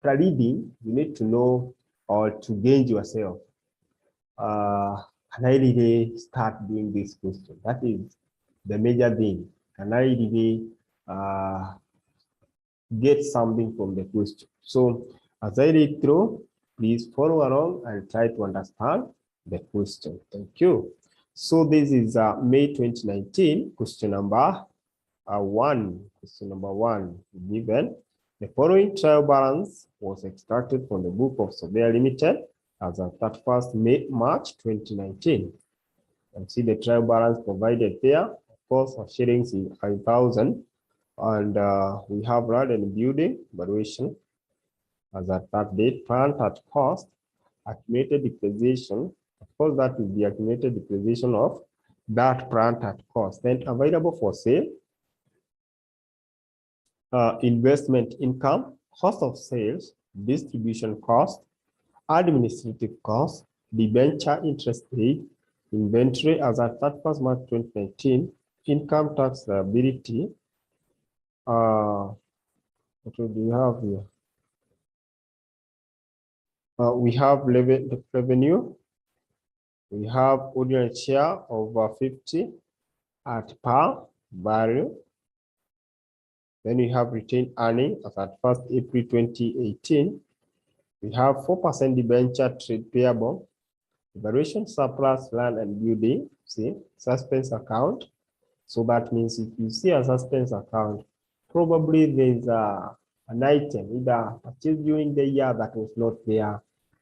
after reading, you need to know or to gauge yourself. Can I really start doing this question? That is the major thing. Can I really get something from the question? So as I read through, please follow along and try to understand the question. Thank you. So this is May 2019, question number one. Question number one, given the following trial balance was extracted from the book of Surveyor Limited as of 31st March 2019. And see the trial balance provided there. Of course, our shillings is 5,000. And we have land and building valuation as at that date, plant at cost, accumulated depreciation. Of course, that is the accumulated depreciation of that plant at cost. Then available for sale, investment income, cost of sales, distribution cost, administrative cost, debenture interest paid, inventory as at 31st March 2019, income tax liability. What do we have here? We have revenue. We have ordinary share over 50 at par value. Then we have retained earnings as at 1st April 2018. We have 4% debenture trade payable, valuation surplus land and building, see, suspense account. So that means if you see a suspense account, probably there's an item either purchased during the year that was not there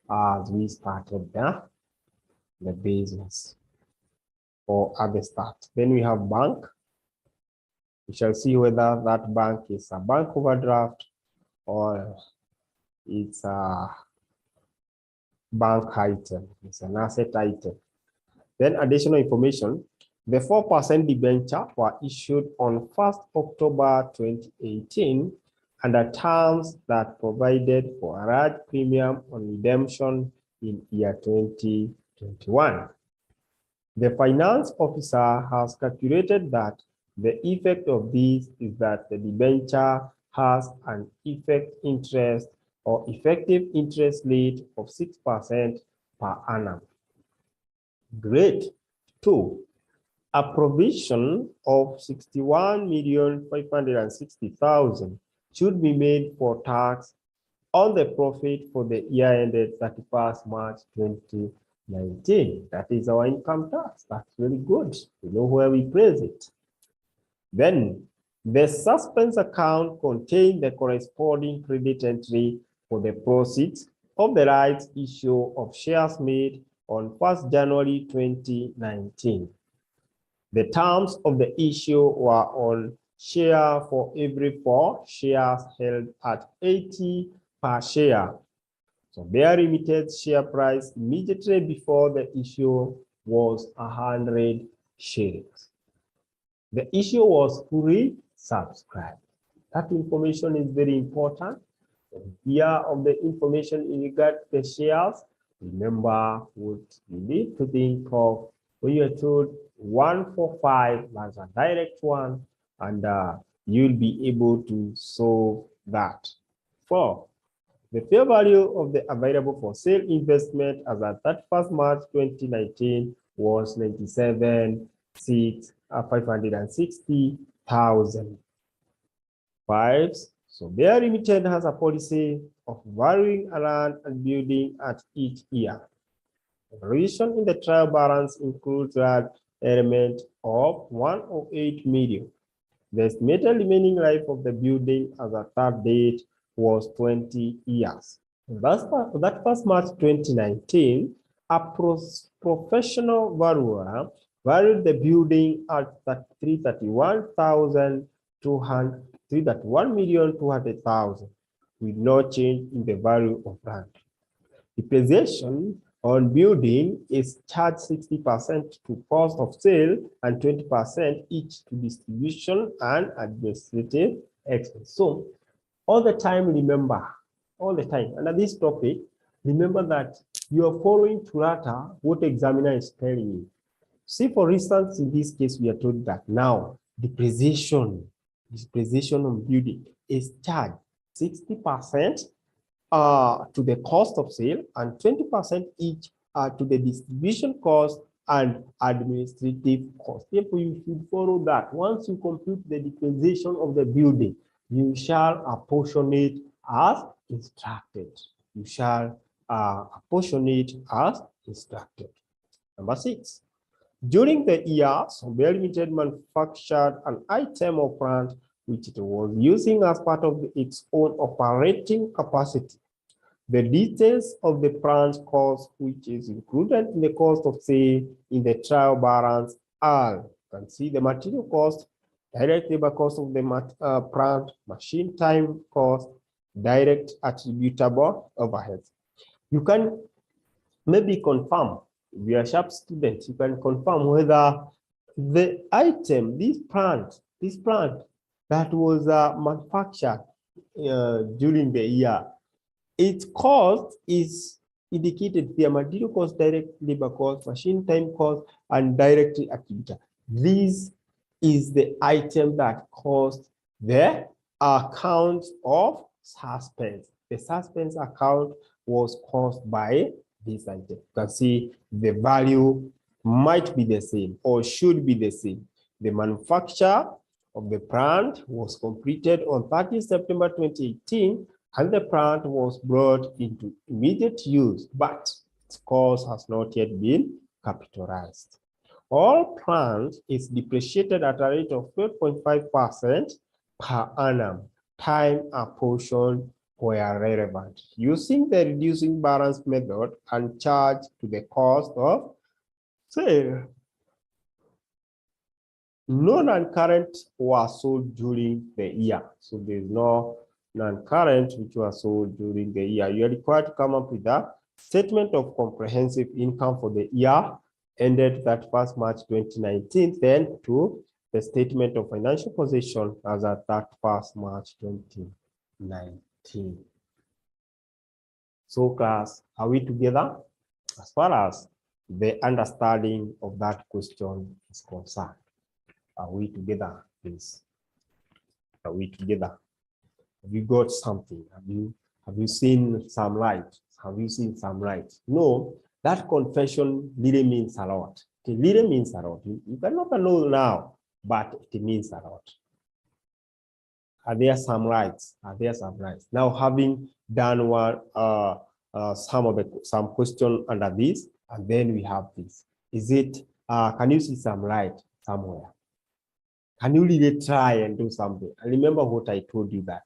as we started the business or at the start. Then we have bank. We shall see whether that bank is a bank overdraft or it's a bank item, it's an asset item. Then additional information, the 4% debenture were issued on 1st October 2018 under terms that provided for a large premium on redemption in year 2021. The finance officer has calculated that the effect of this is that the debenture has an effective interest rate of 6% per annum. Great. 2. A provision of 61,560,000 should be made for tax on the profit for the year ended 31st March 2019. That is our income tax. That's very good. We know where we place it. Then the suspense account contains the corresponding credit entry for the proceeds of the rights issue of shares made on 1st January 2019. The terms of the issue were on share for every 4 shares held at 80 per share. So Bear Limited share price immediately before the issue was 100 shares. The issue was fully subscribed. That information is very important. Here of the information in regard to the shares, remember what you need to think of when you are told 145, that's a direct one, and you'll be able to solve that. 4. The fair value of the available for sale investment as at 31st March 2019 was 97,560,000. 5. So Bear Limited has a policy of valuing land and building at each year. The valuation in the trial balance includes that element of 108 million. The estimated remaining life of the building as at that date was 20 years. That first March 2019, a professional valuer valued the building at 331,200,000 with no change in the value of land. Depreciation on building is charged 60% to cost of sale and 20% each to distribution and administrative expense. So all the time, remember, all the time, under this topic, remember that you are following to letter what examiner is telling you. See, for instance, in this case, we are told that now depreciation on building is charged 60% to the cost of sale and 20% each to the distribution cost and administrative cost. Therefore, you should follow that. Once you compute the depreciation of the building, you shall apportion it as instructed. You shall apportion it as instructed. Number 6. During the year, Sombia Limited manufactured an item of plant which it was using as part of its own operating capacity. The details of the plant cost, which is included in the cost of sale in the trial balance, are, you can see the material cost, direct labor cost of the plant, machine time cost, direct attributable overheads. You can maybe confirm, if you are a sharp student, you can confirm whether the item, this plant that was manufactured during the year, its cost is indicated via material cost, direct labor cost, machine time cost, and direct attributable. This is the item that caused the account of suspense. The suspense account was caused by this item. You can see the value might be the same or should be the same. The manufacture of the plant was completed on 30 September 2018, and the plant was brought into immediate use, but its cost has not yet been capitalized. All plant is depreciated at a rate of 12.5% per annum, time apportioned where relevant, using the reducing balance method and charged to the cost of sale. No non-current were sold during the year. So there's no non-current which were sold during the year. You are required to come up with a statement of comprehensive income for the year ended 31st March 2019, then to the statement of financial position as at 31st March 2019. So class, are we together? As far as the understanding of that question is concerned, are we together, please? Are we together? Have you got something? Have you seen some light? Have you seen some light? No, that confession really means a lot. It really means a lot. You cannot know now, but it means a lot. Are there some lights? Are there some lights? Now, having done one, some question under this, and then we have this. Is it? Can you see some light somewhere? Can you really try and do something? And remember what I told you, that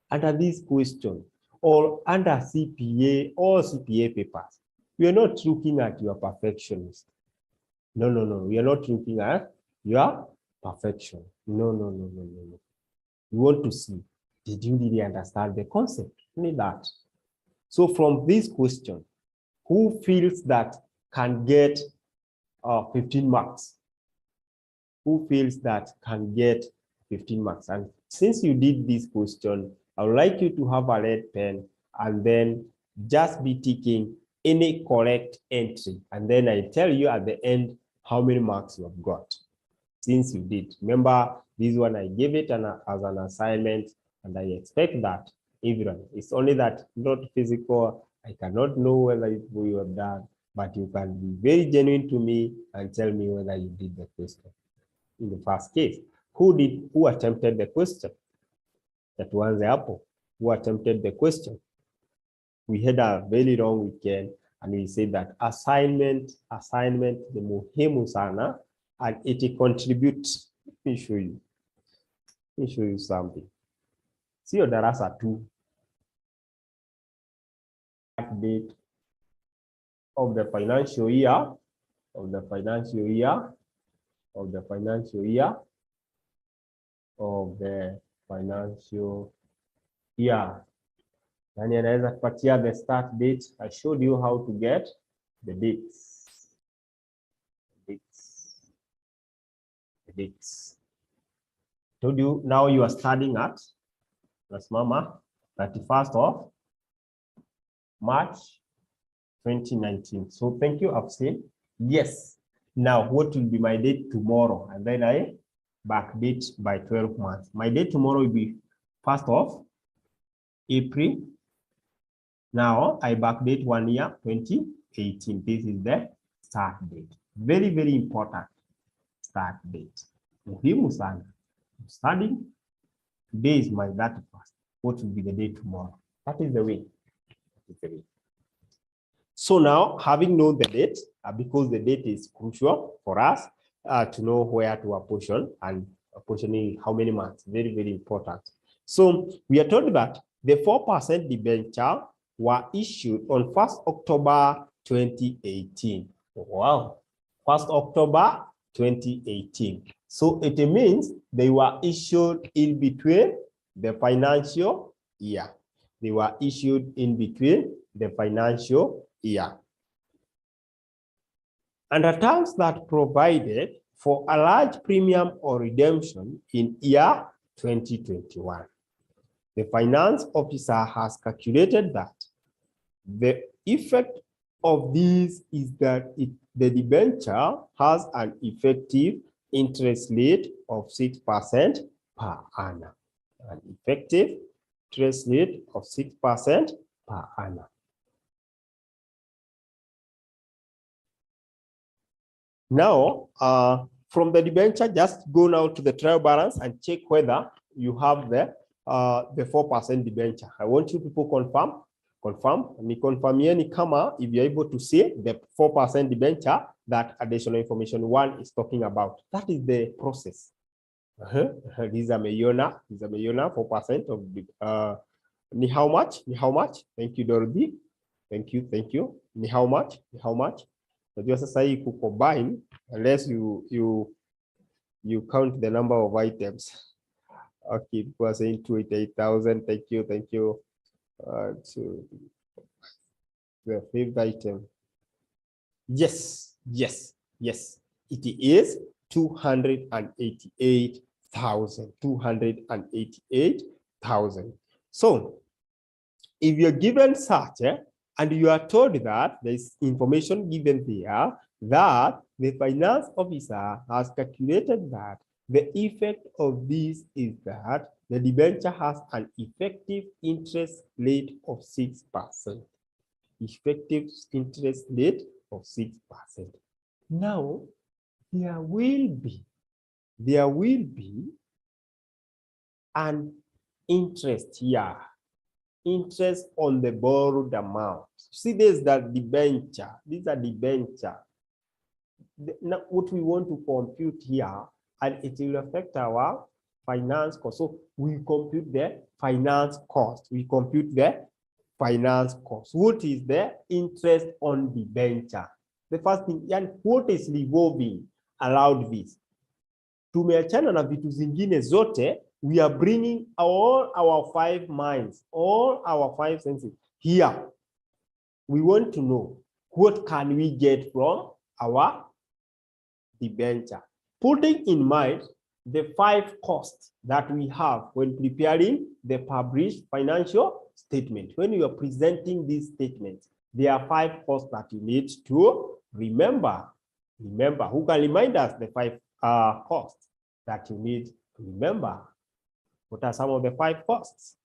under this question or under CPA or CPA papers, we are not looking at your perfectionist. No. We are not looking at your perfection. No. We want to see, did you really understand the concept? Only that. So from this question, who feels that can get 15 marks? Who feels that can get 15 marks? And since you did this question, I would like you to have a red pen and then just be ticking any correct entry. And then I tell you at the end how many marks you have got, since you did. Remember, this one I gave it as an assignment, and I expect that everyone, it's only that not physical. I cannot know whether you have done, but you can be very genuine to me and tell me whether you did the question. In the first case, who attempted the question? That was the apple. Who attempted the question? We had a very long weekend, and we said that assignment, the muhimu sana, and it contributes. Let me show you. Let me show you something. See your darasa 2. Date of the financial year, of the financial year, of the financial year, of the financial year. Nani anaweza kupatia the start date? I showed you how to get the dates. The dates. Told you now you are studying at Mama 31st of March 2019. So thank you, I've seen. Yes. Now what will be my date tomorrow? And then I backdate by 12 months. My date tomorrow will be 1st of April Now I backdate 1 year, 2018. This is the start date. Very, very important. Start date. Muhimu sana. Studying. Today is my 31st. What will be the day tomorrow? That is the way. So now, having known the date, because the date is crucial for us to know where to apportion and apportioning how many months, very, very important. So we are told that the 4% debenture were issued on 1st October 2018. Wow, 1st October 2018. So it means they were issued in between the financial year. They were issued in between the financial year. Under terms that provided for a large premium or redemption in year 2021, the finance officer has calculated that the effect of this is that the debenture has an effective interest rate of 6% per annum. An effective interest rate of 6% per annum. Now, from the debenture, just go now to the trial balance and check whether you have the 4% debenture. I want you people confirm. Ni confirm ni kama if you're able to see the 4% debenture that additional information 1 is talking about. That is the process. These are Mayona. 4% of the ni how much? Thank you, Dorothy. Thank you. Ni how much? Najua sasa hii combine unless you count the number of items. Okay, people are saying 288,000. Thank you. To the 5th item. Yes. It is 288,000. 288,000. So if you're given such and you are told that there's information given there that the finance officer has calculated that the effect of this is that the debenture has an effective interest rate of 6%. Effective interest rate of 6%. Now, there will be an interest here. Interest on the borrowed amount. See, there's that debenture. These are debenture. Now, what we want to compute here, and it will affect our finance cost. So we compute the finance cost. What is the interest on debenture? The first thing, what is revolving allowed this? Tumeachana na vitu zingine zote. We are bringing all our 5 minds, all our 5 senses here. We want to know what can we get from our debenture, putting in mind the 5 costs that we have when preparing the published financial statement. When you are presenting these statements, there are 5 costs that you need to remember. Who can remind us the 5 costs that you need to remember? What are some of the 5 costs?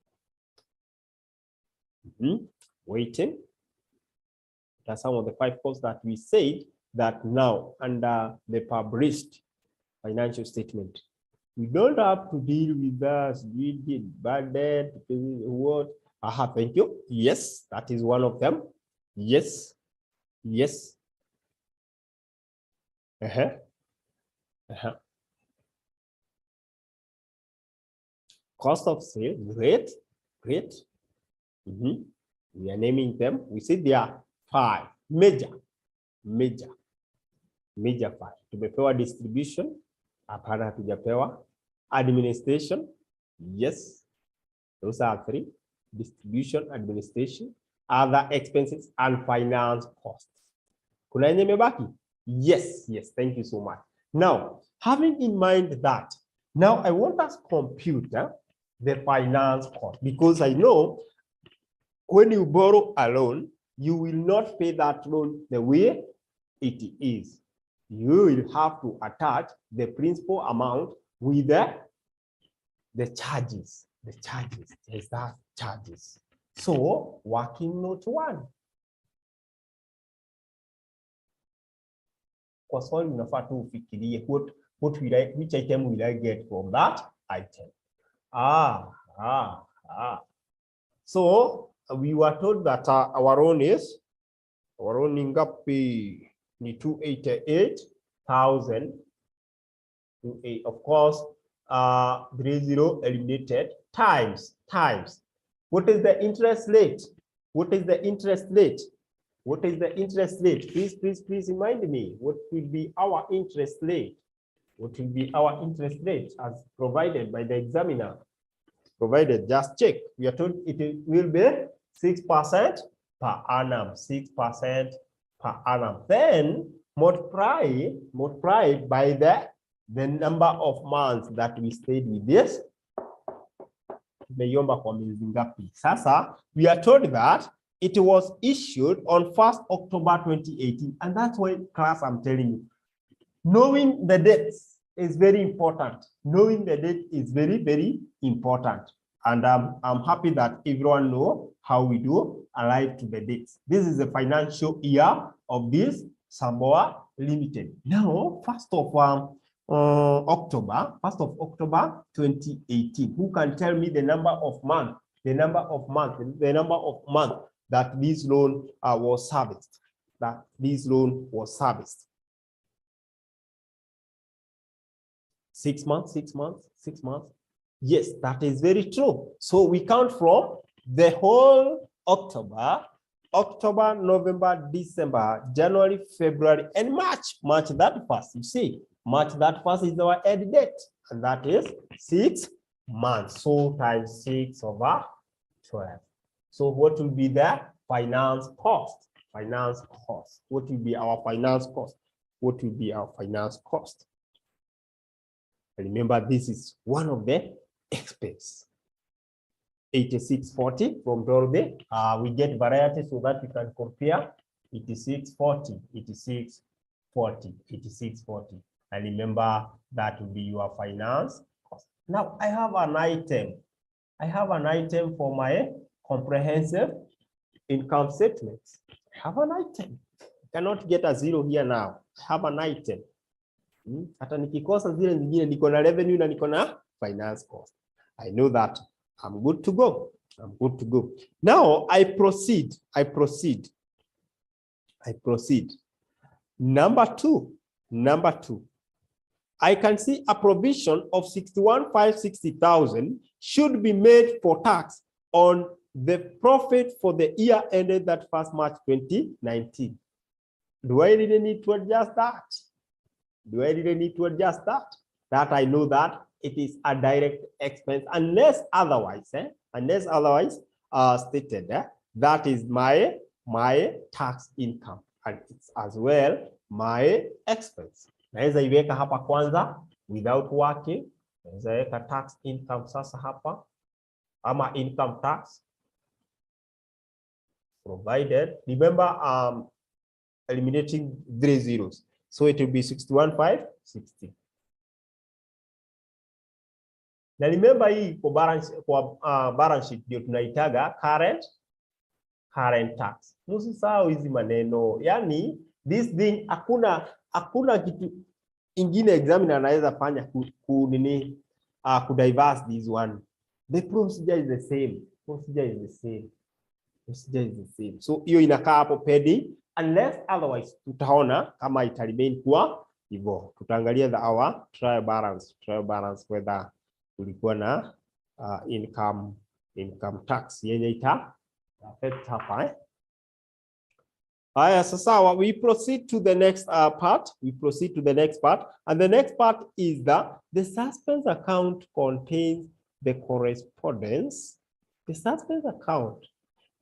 Waiting. What are some of the 5 costs that we said that now under the published financial statement? We don't have to deal with us. We did bad debt. What? Thank you. Yes, that is one of them. Yes. Cost of sale, great. We are naming them. We say there are 5 major 5. Tumepewa distribution, hapana hatujapewa. Administration, yes, those are 3. Distribution, administration, other expenses, and finance costs. Kuna yenye mebaki? Yes, thank you so much. Now, having in mind that, now I want us to compute the finance cost, because I know when you borrow a loan, you will not pay that loan the way it is. You will have to attach the principal amount with the charges. There's that charges. So working note 1. Kwa swali unafaa tu ufikirie which item will I get from that item. So we were told that our loan is ngapi? Ni 288,000. Of course, 30 eliminated times. What is the interest rate? What is the interest rate? What is the interest rate? Please remind me. What will be our interest rate? What will be our interest rate as provided by the examiner? Provided, just check. We are told it will be 6% per annum. 6% per annum. Then multiply by the number of months that we stayed with this. Sasa, we are told that it was issued on 1st October 2018, and that's why, class, I'm telling you, knowing the dates is very important. Knowing the date is very, very important. And I'm happy that everyone knows how we do arrive to the dates. This is the financial year of this Samboa Limited. Now, 1st of October 2018. Who can tell me the number of months that this loan was serviced? That this loan was serviced. 6 months. Yes, that is very true. So we count from the whole October, November, December, January, February, and March. March that first. You see, March that first is our end date, and that is 6 months. So times 6/12. So what will be the finance cost? What will be our finance cost? Remember, this is one of the expense. 8640 from Dolby. We get variety so that we can compare. 8640. And remember, that will be your finance cost. Now I have an item for my comprehensive income statement. I have an item. I cannot get a zero here now. I have an item. Hata nikikosa zile zingine niko na revenue na niko na finance cost. I know that I'm good to go. Now I proceed. Number two. I can see a provision of 61,560,000 should be made for tax on the profit for the year ended that 1st March 2019. Do I really need to adjust that? That I know that it is a direct expense unless otherwise stated. That is my tax income, and it's as well my expense. Naweza iweka hapa kwanza without working. Naweza weka tax income sasa hapa, ama income tax provided. Remember, eliminating 3 zeros. So it will be 61,560. Na remember hii kwa balance sheet ndio tunaitaga current tax. Msisahau hizi maneno. Yani this thing hakuna kitu ingine examiner anaweza fanya ku diverse this one. The procedure is the same. So hiyo inakaa hapo pending unless otherwise tutaona kama ita remain kuwa hivyo. Tutaangalia our trial balance whether kulikuwa na income tax yenye ita affect hapa. Haya, sasa we proceed to the next part. And the next part is that the suspense account contains the correspondence. The suspense account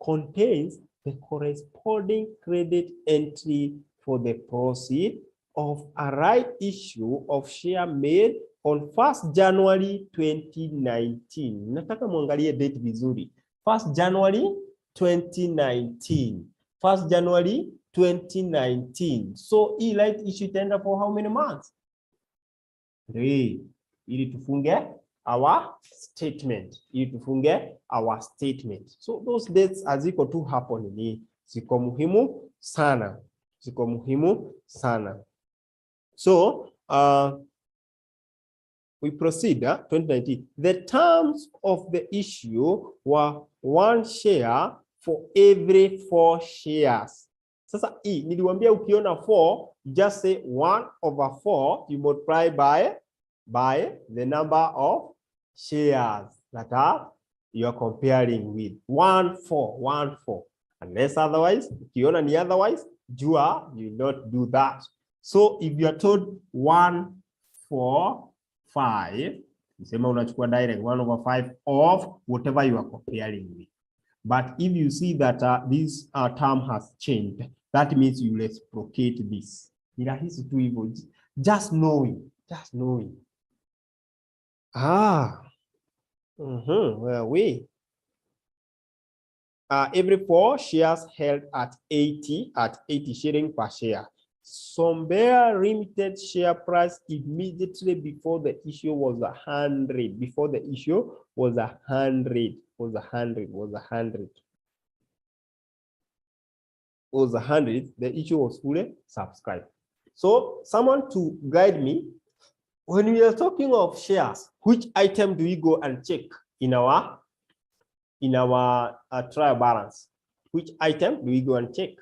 contains the corresponding credit entry for the proceed of a right issue of share made on 1st January 2019. Nataka muangalie date vizuri. 1st January 2019. So hii right issue itaenda for how many months? 3. Ili tufunge our statement. Ili tufunge our statement. So those dates haziko tu hapo ni ziko muhimu sana. Ziko muhimu sana. So we proceed. 2019. The terms of the issue were 1 share for every 4 shares. Sasa hii niliwaambia ukiona 4, just say 1/4, you multiply by the number of shares that you are comparing with. 1/4. Unless otherwise, ukiona ni otherwise, jua you not do that. So if you are told 1/4/5, sema unachukua direct 1/5 of whatever you are comparing with. But if you see that this term has changed, that means you reciprocate this. Ni rahisi tu hivyo. Just knowing. Where are we? Every 4 shares held at 80 shilling per share. Somewhere limited share price immediately before the issue was 100. Before the issue was 100. Was 100. The issue was fully subscribed. So someone to guide me, when we are talking of shares, which item do we go and check in our trial balance? Which item do we go and check?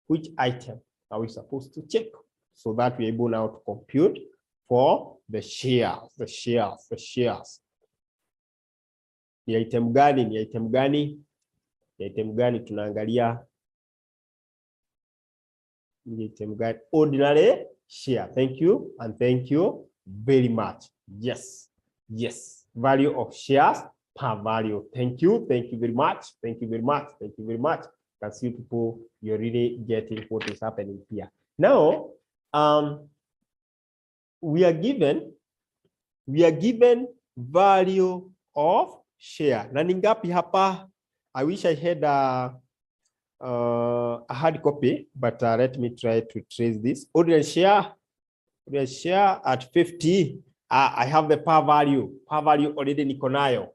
Which item are we supposed to check so that we're able now to compute for the shares? Ni item gani tunaangalia? Ni item gani? Ordinary share. Thank you and thank you very much. Yes. Value of shares per value. Thank you very much. Can see people, you're really getting what is happening here. Now, we are given value of share. Na ningapi hapa? I wish I had a hard copy, but let me try to trace this. Ordinary share at 50. I have the par value. Par value already niko nayo.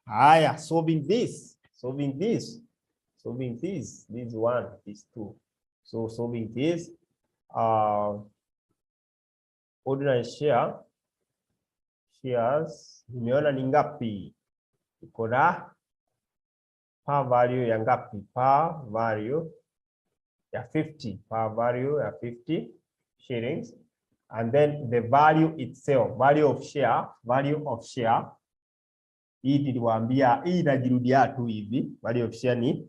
Haya, solving this. This one, this two. So solving this, ordinary shares, nimeona ni ngapi? Iko na par value ya ngapi? Par value ya 50. Par value ya 50 shillings. And then the value itself, value of share. Hii niliwaambia, hii inajirudia tu hivi. Value of share ni is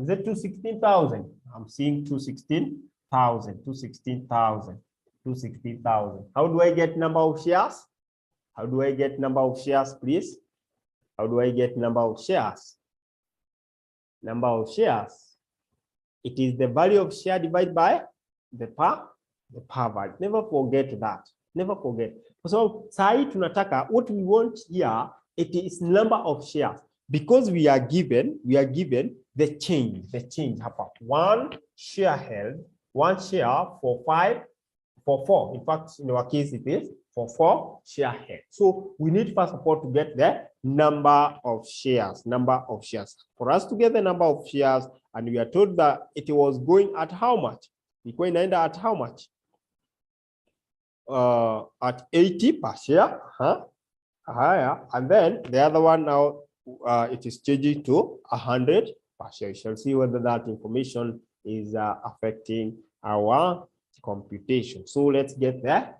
it 216,000? I'm seeing 216,000. How do I get number of shares? Please? How do I get number of shares? It is the value of share divided by the par value. Never forget that. So sai tunataka, what we want here, it is number of shares, because we are given the change hapa. 1 share held, 1 share for 4. In fact, in our case it is for 4 share held. So we need first of all to get the number of shares. For us to get the number of shares, and we are told that it was going at how much? Ilikuwa inaenda at how much? At 80 per share. And then the other one now, it is changing to 100 per share. You shall see whether that information is affecting our computation. So let's get the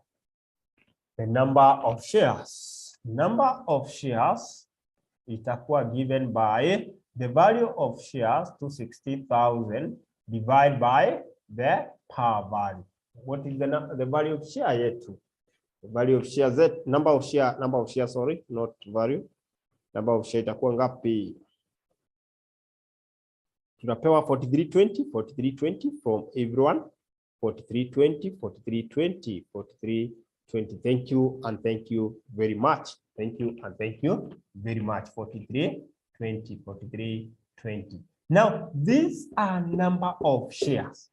number of shares. Number of shares itakuwa given by the value of shares, 260,000, divided by the par value. What is the value of share yetu? The value of share Z, number of share, sorry, not value. Number of share itakuwa ngapi? Tunapewa 4320 from everyone. 4320. Thank you and thank you very much. 4320. Now, these are number of shares.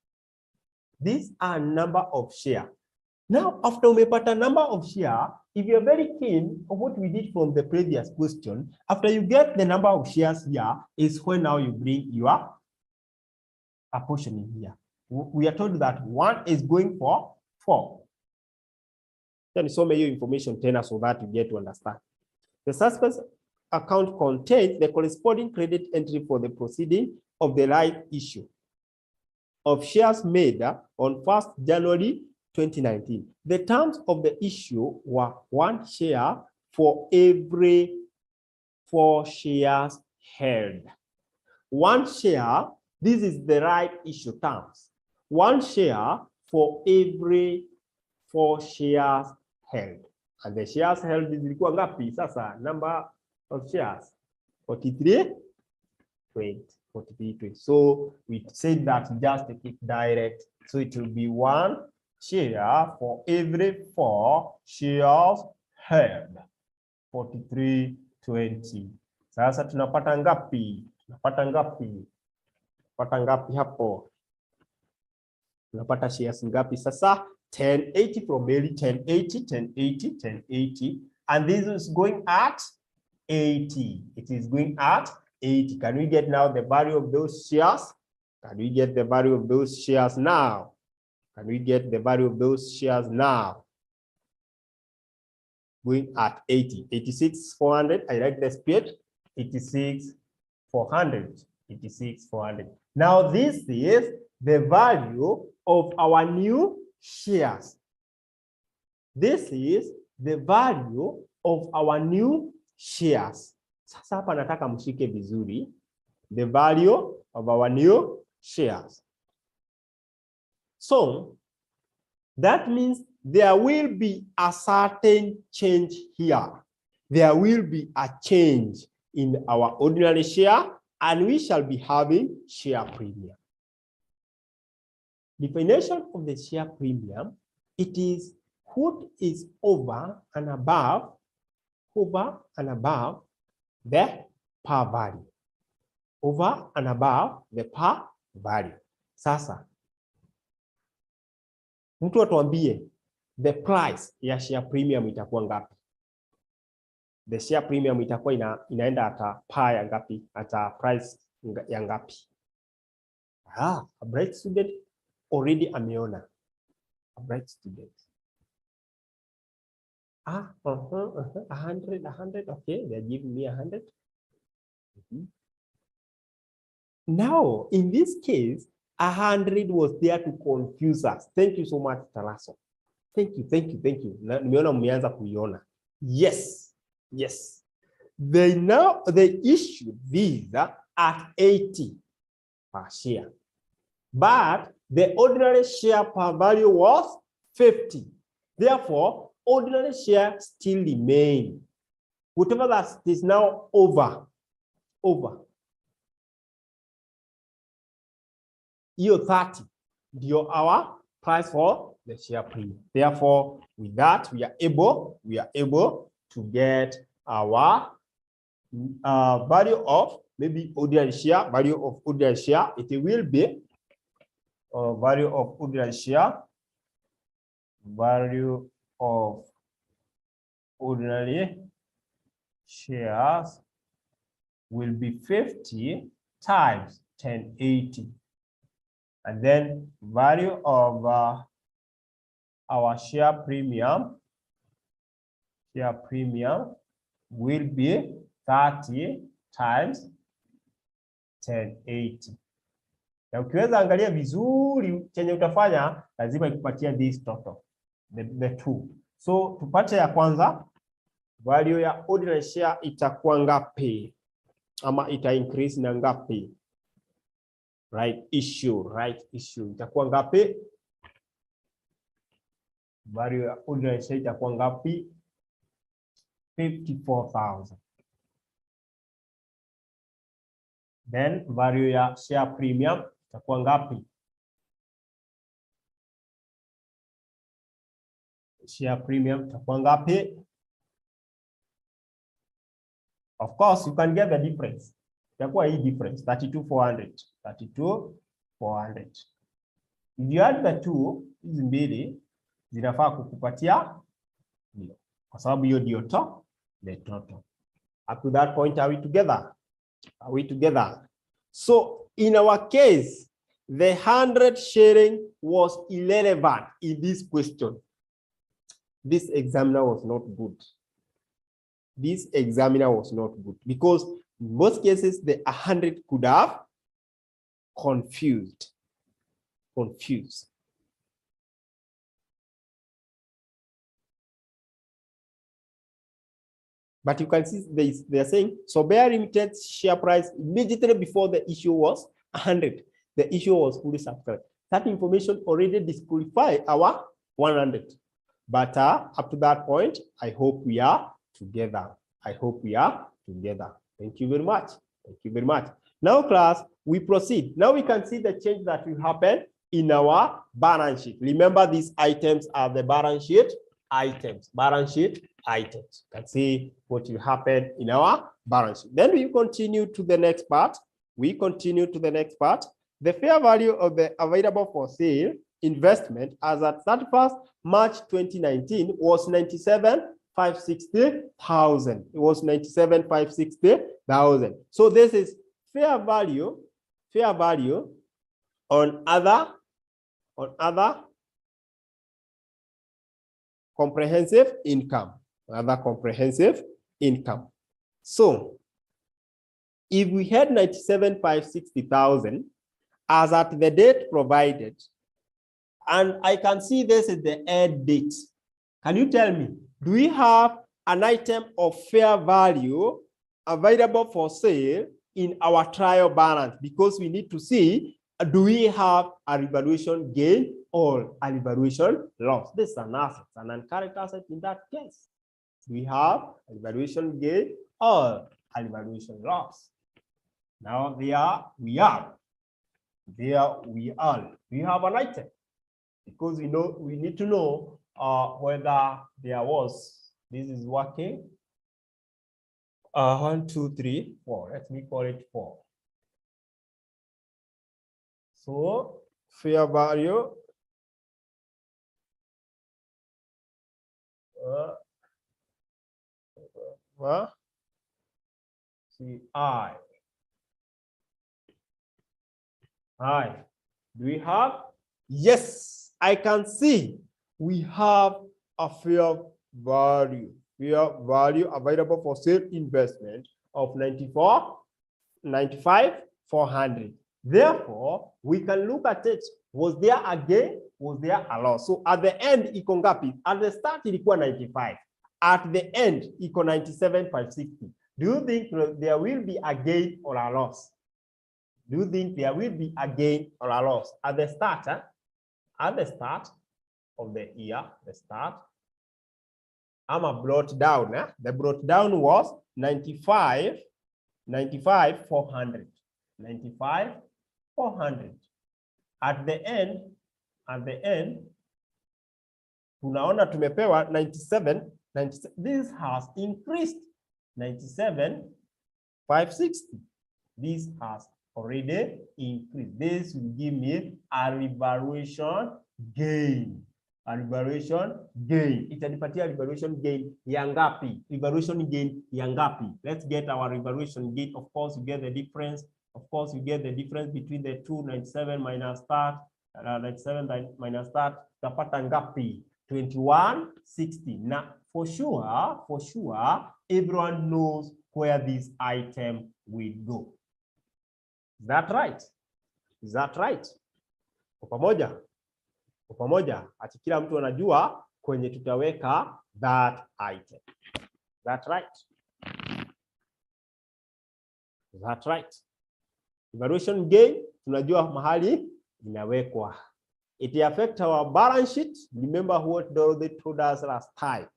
Now, after umepata number of share, if you're very keen of what we did from the previous question, after you get the number of shares here, is when now you bring your apportioning here. We are told that 1 is going for 4. Then so many information tena so that you get to understand. The suspense account contains the corresponding credit entry for the proceeding of the right issue of shares made on 1st January 2019. The terms of the issue were 1 share for every 4 shares held. 1 share, this is the right issue terms. 1 share for every 4 shares held. And the shares held zilikuwa ngapi sasa? Number of shares 43, 20, 43, 20. So we said that just take it direct. So it will be 1 share for every 4 shares held. 43, 20. Sasa tunapata ngapi? Tunapata ngapi? Tunapata ngapi hapo? Tunapata shares ngapi sasa? 1080 from Mary, 1080, 1080, 1080. And this is going at 80. It is going at 80. Can we get now the value of those shares? Can we get the value of those shares now? Can we get the value of those shares now? Going at 80. 86,400. I like the speed. 86,400. 86,400. Now this is the value of our new shares. This is the value of our new shares. Sasa hapa nataka mshike vizuri. The value of our new shares. So that means there will be a certain change here. There will be a change in our ordinary share, and we shall be having share premium. Definition of the share premium, it is what is over and above the par value. Over and above the par value. Sasa, mtu atuambie the price ya share premium itakuwa ngapi? The share premium itakuwa inaenda ata par ya ngapi? Ata price ya ngapi? A bright student already ameona. A bright student. 100. Okay, they're giving me 100. Now, in this case, 100 was there to confuse us. Thank you so much, Taraso. Thank you. Nimeona mmeanza kuiona. Yes. They issued these at 80 per share. But the ordinary share per value was 50. Therefore, ordinary share still remain. Whatever that is now over. Year 30, our price for the share premium. Therefore, with that, we are able to get our value of maybe ordinary share, value of ordinary share. It will be value of ordinary share, value of ordinary shares will be 50 times 1080. And then value of our share premium will be 30 times 1080. Na ukiweza angalia vizuri chenye utafanya lazima ikupatia this total, the two. So tupate ya kwanza, value ya ordinary share itakuwa ngapi ama ita increase na ngapi? Right issue itakuwa ngapi? Value ya ordinary share itakuwa ngapi? 54,000. Then value ya share premium itakuwa ngapi? Share premium itakuwa ngapi? Of course, you can get the difference. Itakuwa hii difference 32,400. If you add the two, hizi mbili zinafaa kukupatia hiyo, kwa sababu hiyo ndio the total. Up to that point, are we together? Are we together? So in our case, the 100 shilling was irrelevant in this question. This examiner was not good. This examiner was not good because in most cases the 100 could have confused. But you can see they are saying, so Bear Limited's share price immediately before the issue was 100. The issue was fully subscribed. That information already disqualified our 100. But up to that point, I hope we are together. I hope we are together. Thank you very much. Thank you very much. Now, class, we proceed. Now we can see the change that will happen in our balance sheet. Remember, these items are the balance sheet items. Balance sheet items. You can see what will happen in our balance sheet. Then we continue to the next part. The fair value of the available for sale investment as at 31st March 2019 was 97,560,000. It was 97,560,000. So this is fair value on other comprehensive income. So if we had 97,560,000 as at the date provided, and I can see this is the end date. Can you tell me, do we have an item of fair value available for sale in our trial balance? Because we need to see, do we have a revaluation gain or a revaluation loss? This is an asset, an non-current asset in that case. Do we have a revaluation gain or a revaluation loss? Now we have an item, because we need to know whether there was, this is working, 1, 2, 3, 4. Let me call it 4. So fair value CI. Do we have? Yes, I can see we have a fair value available for sale investment of 95,400. Therefore, we can look at it. Was there a gain? Was there a loss? So at the end, iko ngapi? At the start, ilikuwa 95. At the end, iko 97,560. Do you think there will be a gain or a loss? Do you think there will be a gain or a loss at the start? At the start of the year, I'm brought down. The brought down was 95,400. 95,400. At the end, tunaona tumepewa 97. This has increased 97,560. This has already increased. This will give me a revaluation gain. Itanipatia revaluation gain ya ngapi? Let's get our revaluation gain. Of course, you get the difference. Between the two, 97 minus start, 97 minus start, tapata ngapi? 2160. Now, for sure, everyone knows where this item will go. Is that right? Kwa pamoja, ati kila mtu anajua kwenye tutaweka that item. Is that right? Evaluation gain, tunajua mahali inawekwa. It affects our balance sheet. Remember what Dorothy told us last time.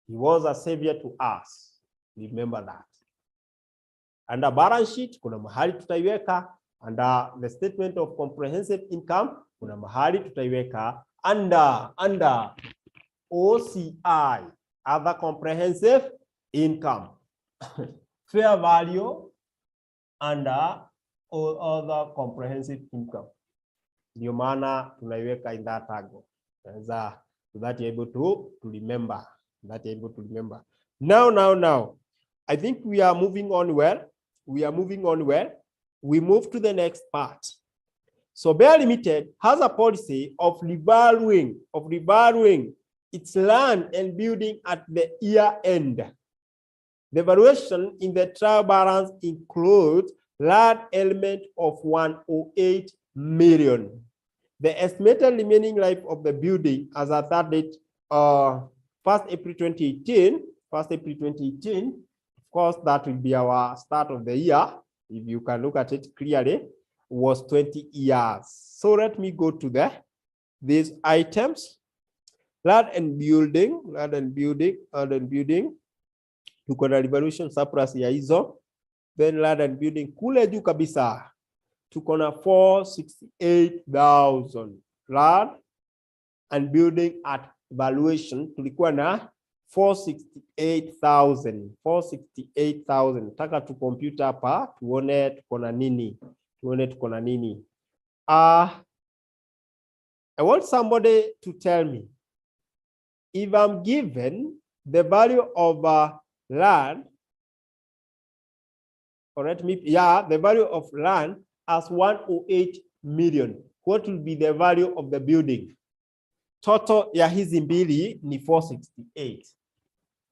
He was a savior to us. Remember that. Under balance sheet, kuna mahali tutaiweka. Under the statement of comprehensive income, kuna mahali tutaiweka. Under OCI, other comprehensive income. Fair value under other comprehensive income. Ndio maana tunaiweka in that angle. so that you're able to remember. That you're able to remember. Now. I think we are moving on well. We move to the next part. So Bear Limited has a policy of revaluing its land and building at the year end. The valuation in the trial balance includes land element of 108 million. The estimated remaining life of the building as at that date, 1st April 2018, of course, that will be our start of the year. If you can look at it clearly, was 20 years. So let me go to these items. Land and building. Tuko na revaluation surplus ya hizo. Then land and building kule juu kabisa. Tuko na 468,000. Land and building at valuation tulikuwa na 468,000. Taka tu computer hapa tuone tuko na nini. I want somebody to tell me if I'm given the value of land, or the value of land as 108 million. What will be the value of the building? Total ya hizi mbili ni 468.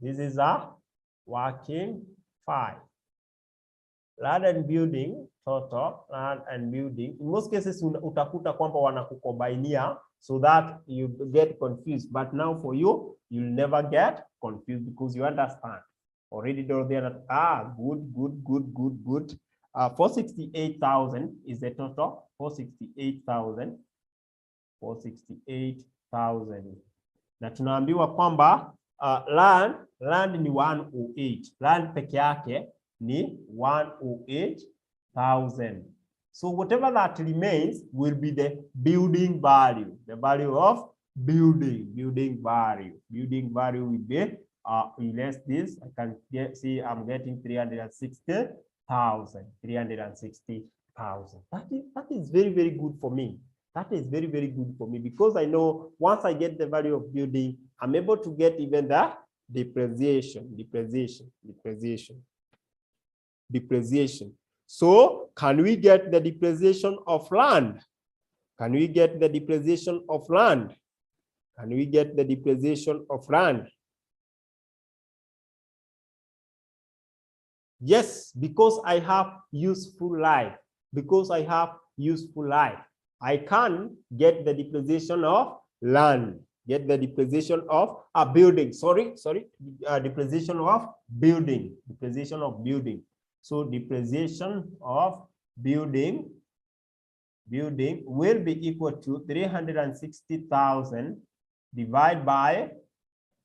This is a working file. Land and building, total, land and building. In most cases, utakuta kwamba wanakukombainia so that you get confused. But now for you, you'll never get confused because you understand. Already there. Good. 468,000 is the total. 468,000. Na tunaambiwa kwamba land ni 108. Land peke yake ni 108,000. So whatever that remains will be the building value. The value of building value. Building value will be less this. I can see I'm getting 360,000. 360,000. That is very, very good for me. That is very, very good for me because I know once I get the value of building, I'm able to get even the depreciation. So can we get the depreciation of land? Yes, because I have useful life. I can get the depreciation of land. Get the depreciation of a building. Depreciation of building. So depreciation of building will be equal to 360,000 divided by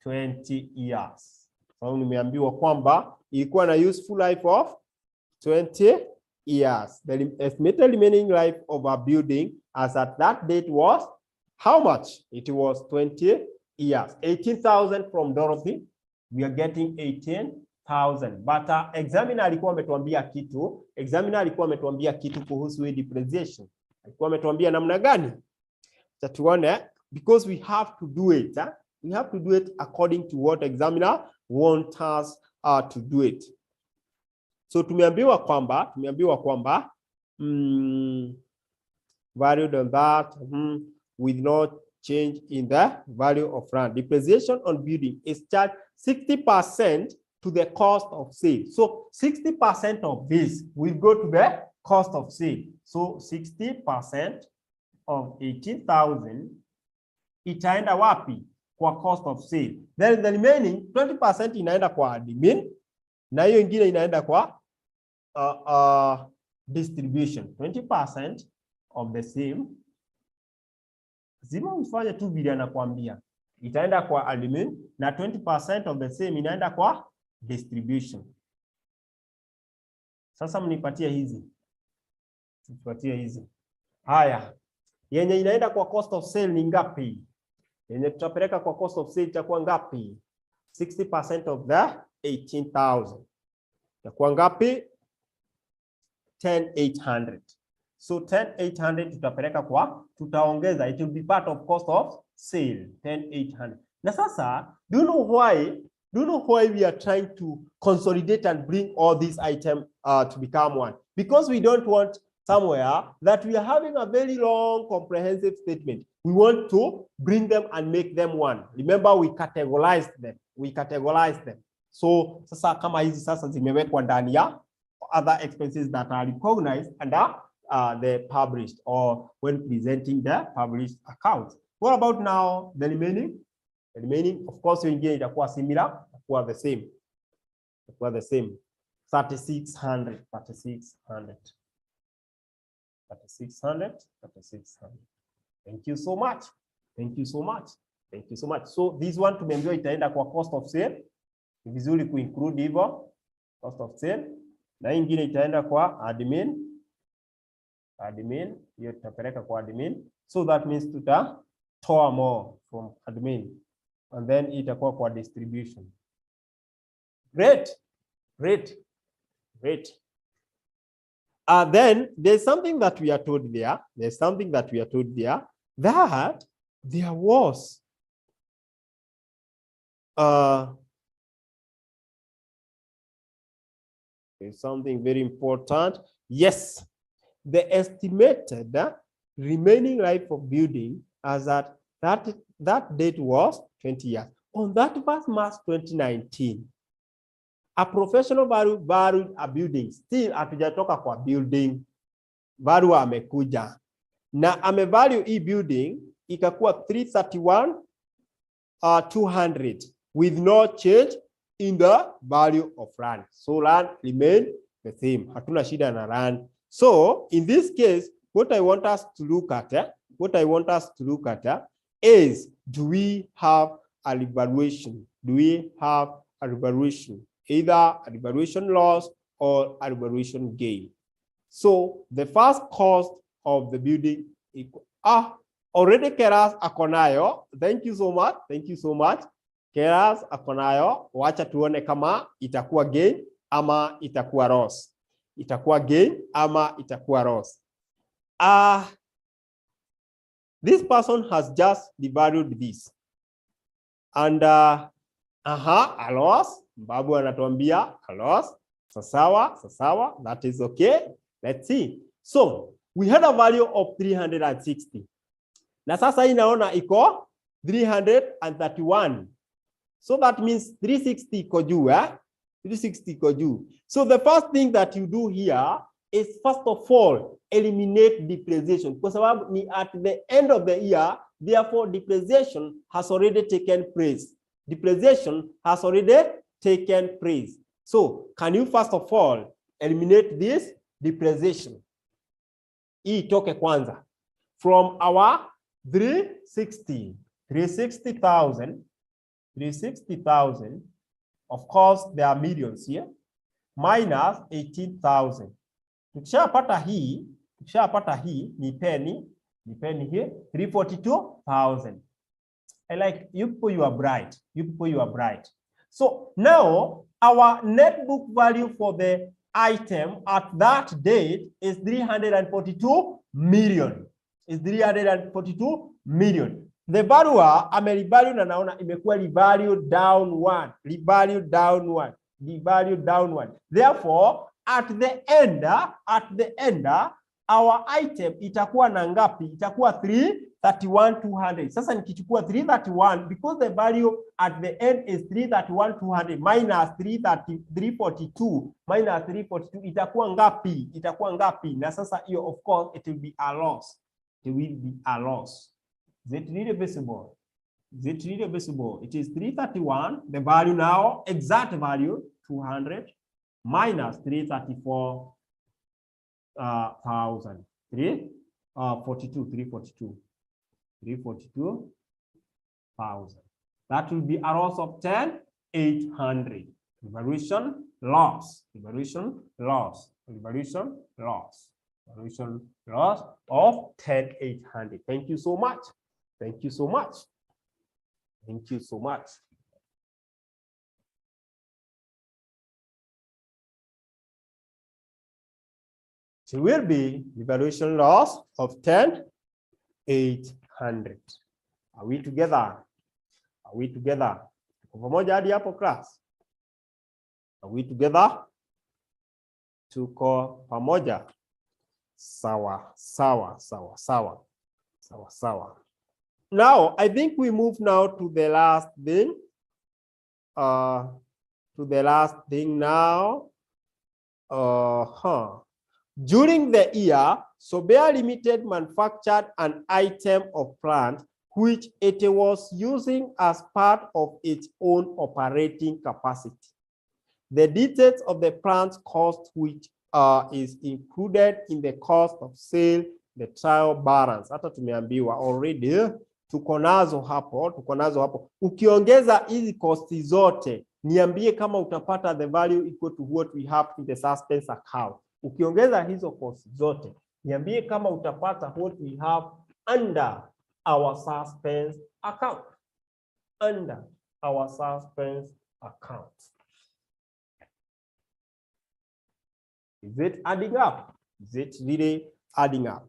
20 years. So nimeambiwa kwamba ilikuwa na useful life of 20 years. The estimated remaining life of a building as at that date was how much? It was 20 years. 18,000 from Dorothy. We are getting 18,000. But examiner alikuwa ametuambia kitu kuhusu depreciation. Alikuwa ametuambia namna gani? Tatuone, because we have to do it. We have to do it according to what examiner wants us to do it. So tumeambiwa kwamba valued on that with no change in the value of land. Depreciation on building is charged 60% to the cost of sale. So 60% of this will go to the cost of sale. So 60% of 18,000 itaenda wapi? Kwa cost of sale. Then the remaining 20% inaenda kwa admin na hiyo ingine inaenda kwa distribution. 20% of the same. Zima ufanye tu vile anakuambia. Itaenda kwa admin na 20% of the same inaenda kwa distribution. Sasa mnipatie hizi. Haya. Yenye inaenda kwa cost of sale ni ngapi? Yenye tutapeleka kwa cost of sale itakuwa ngapi? 60% of the 18,000. Itakuwa ngapi? 10,800. So 10,800 tutapeleka tutaongeza, it will be part of cost of sale 10,800. Na sasa, do you know why we are trying to consolidate and bring all these items to become one? Because we don't want somewhere that we are having a very long comprehensive statement. We want to bring them and make them one. Remember, we categorized them. So sasa kama hizi sasa zimewekwa ndani ya other expenses that are recognized under the published or when presenting the published accounts. What about now the remaining? The remaining, of course, wengine itakuwa similar, itakuwa the same. 3,600. Thank you so much. So this one tumeambiwa itaenda kwa cost of sale. Ni vizuri kuinclude hivyo cost of sale. Na ingine itaenda kwa admin. Hiyo tutapeleka kwa admin. So that means tutatoa more from admin. And then itakuwa kwa distribution. Great. Then there's something that we are told there. That there was there's something very important. Yes, the estimated remaining life of building as at that date was 20 years. On that 1st March 2019, a professional valued a building. Still hatujatoka kwa building. Value amekuja. Na amevalue hii building ikakuwa 331,200 with no change in the value of land. So land remain the same. Hatuna shida na land. So in this case, what I want us to look at is, do we have a revaluation? Either a revaluation loss or a revaluation gain. So the first cost of the building already Keras akonayo. Thank you so much. Keras akonayo. Wacha tuone kama itakuwa gain ama itakuwa loss. This person has just devalued this. And a loss. Babu anatuambia a loss. Sasawa. That is okay. Let's see. So we had a value of 360. Na sasa hii naona iko 331. So that means 360 iko juu, 360 iko juu. So the first thing that you do here is, first of all, eliminate depreciation. Kwa sababu ni at the end of the year, therefore depreciation has already taken place. So can you first of all eliminate this depreciation? Hii itoke kwanza. From our 360,000, of course there are millions here, minus 18,000. Tukishapata hii ni penny here, 342,000. I like you people, you are bright. So now our net book value for the item at that date is 342 million. The valuer amerevalue na naona imekuwa revalue downward. Therefore, at the end, our item itakuwa na ngapi? Itakuwa 331,200. Sasa nikichukua 331, because the value at the end is 331,200 minus 342 itakuwa ngapi? Na sasa hiyo, of course, it will be a loss. Is it really visible? It is 331. The value now, exact value, 200 minus 334,000. 342,000. That will be a loss of 10,800. Revaluation loss of 10,800. Thank you so much. It will be evaluation loss of 10,800. Are we together? Are we together? Tuko pamoja hadi hapo class? Are we together? Tuko pamoja. Sawa, sawa, sawa, sawa. Sawa, sawa. Now, I think we move now to the last thing. Now. During the year, Sobea Limited manufactured an item of plant which it was using as part of its own operating capacity. The details of the plant's cost, which is included in the cost of sale, the trial balance. Hata tumeambiwa already, tuko nazo hapo. Ukiongeza hizi costs zote, niambie kama utapata the value equal to what we have in the suspense account. Ukiongeza hizo costs zote, niambie kama utapata what we have under our suspense account. Under our suspense account. Is it adding up? Is it really adding up?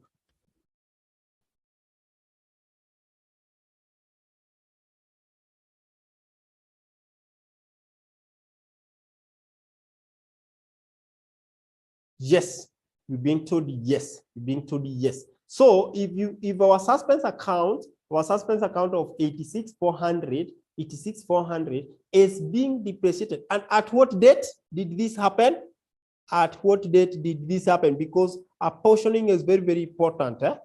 Yes, you're being told yes. You're being told yes. So if our suspense account of 86,400 is being depreciated, and at what date did this happen? At what date did this happen? Because apportioning is very, very important. The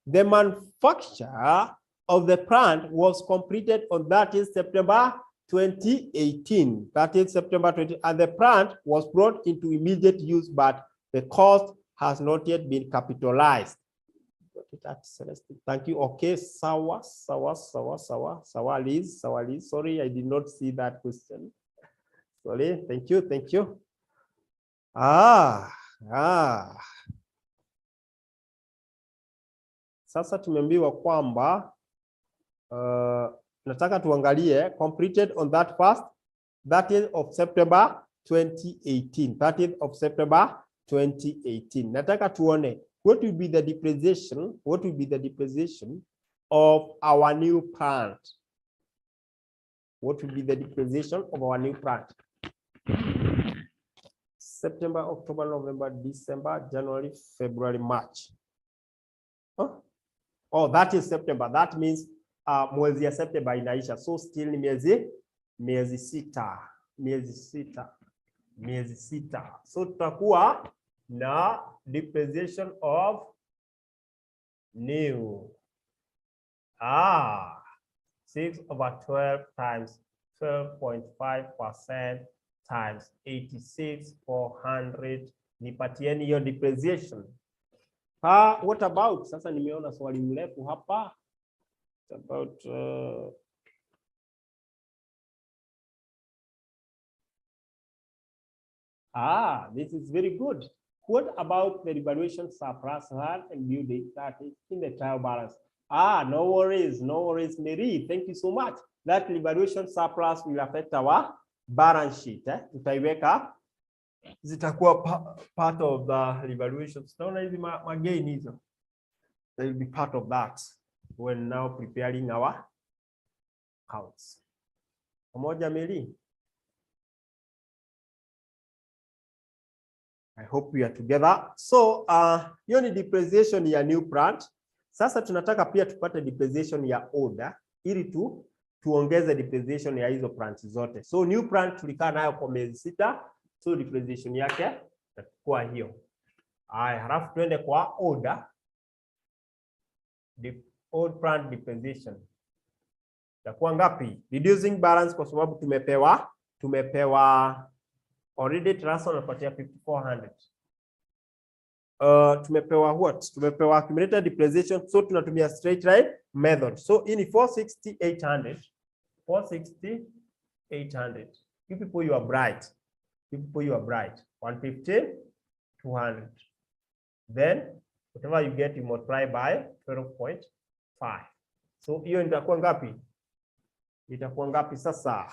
manufacture of the plant was completed on 30th September 2018. 30th September 20, and the plant was brought into immediate use, but the cost has not yet been capitalized. Thank you. Okay, sawa, Liz. Sorry, I did not see that question. Sorry, thank you. Sasa tumeambiwa kwamba nataka tuangalie completed on that 30th of September 2018. 30th of September 2018. Nataka tuone what will be the depreciation, of our new plant. What will be the depreciation of our new plant? September, October, November, December, January, February, March. Oh, that is September. That means mwezi ya September inaisha. So still ni miezi sita. So tutakuwa na depreciation of new. 6/12 times 12.5% times 86,400. Nipatieni hiyo depreciation. What about? Sasa nimeona swali mrefu hapa. About this is very good. What about the revaluation surplus land and building that is in the trial balance? No worries, Mary. Thank you so much. That revaluation surplus will affect our balance sheet. Tutaiweka, zitakuwa part of the revaluation. Tunaona hizi magain hizo. They will be part of that when now preparing our accounts. Pamoja, Mary? I hope we are together. So, hiyo ni depreciation ya new plant. Sasa tunataka pia tupate depreciation ya old, ili tuongeze depreciation ya hizo plants zote. So, new plant tulikaa nayo kwa miezi 6, so depreciation yake itakuwa hiyo. Halafu tuende kwa old. The old plant depreciation itakuwa ngapi? Reducing balance, kwa sababu tumepewa already transfer napatia 5,400. Tumepewa what? Tumepewa accumulated depreciation, so tunatumia straight line method. So hii ni 460,800. 460,800. You people, you are bright. 150,200. Then whatever you get, you multiply by 12.5. So hiyo itakuwa ngapi? Itakuwa ngapi sasa?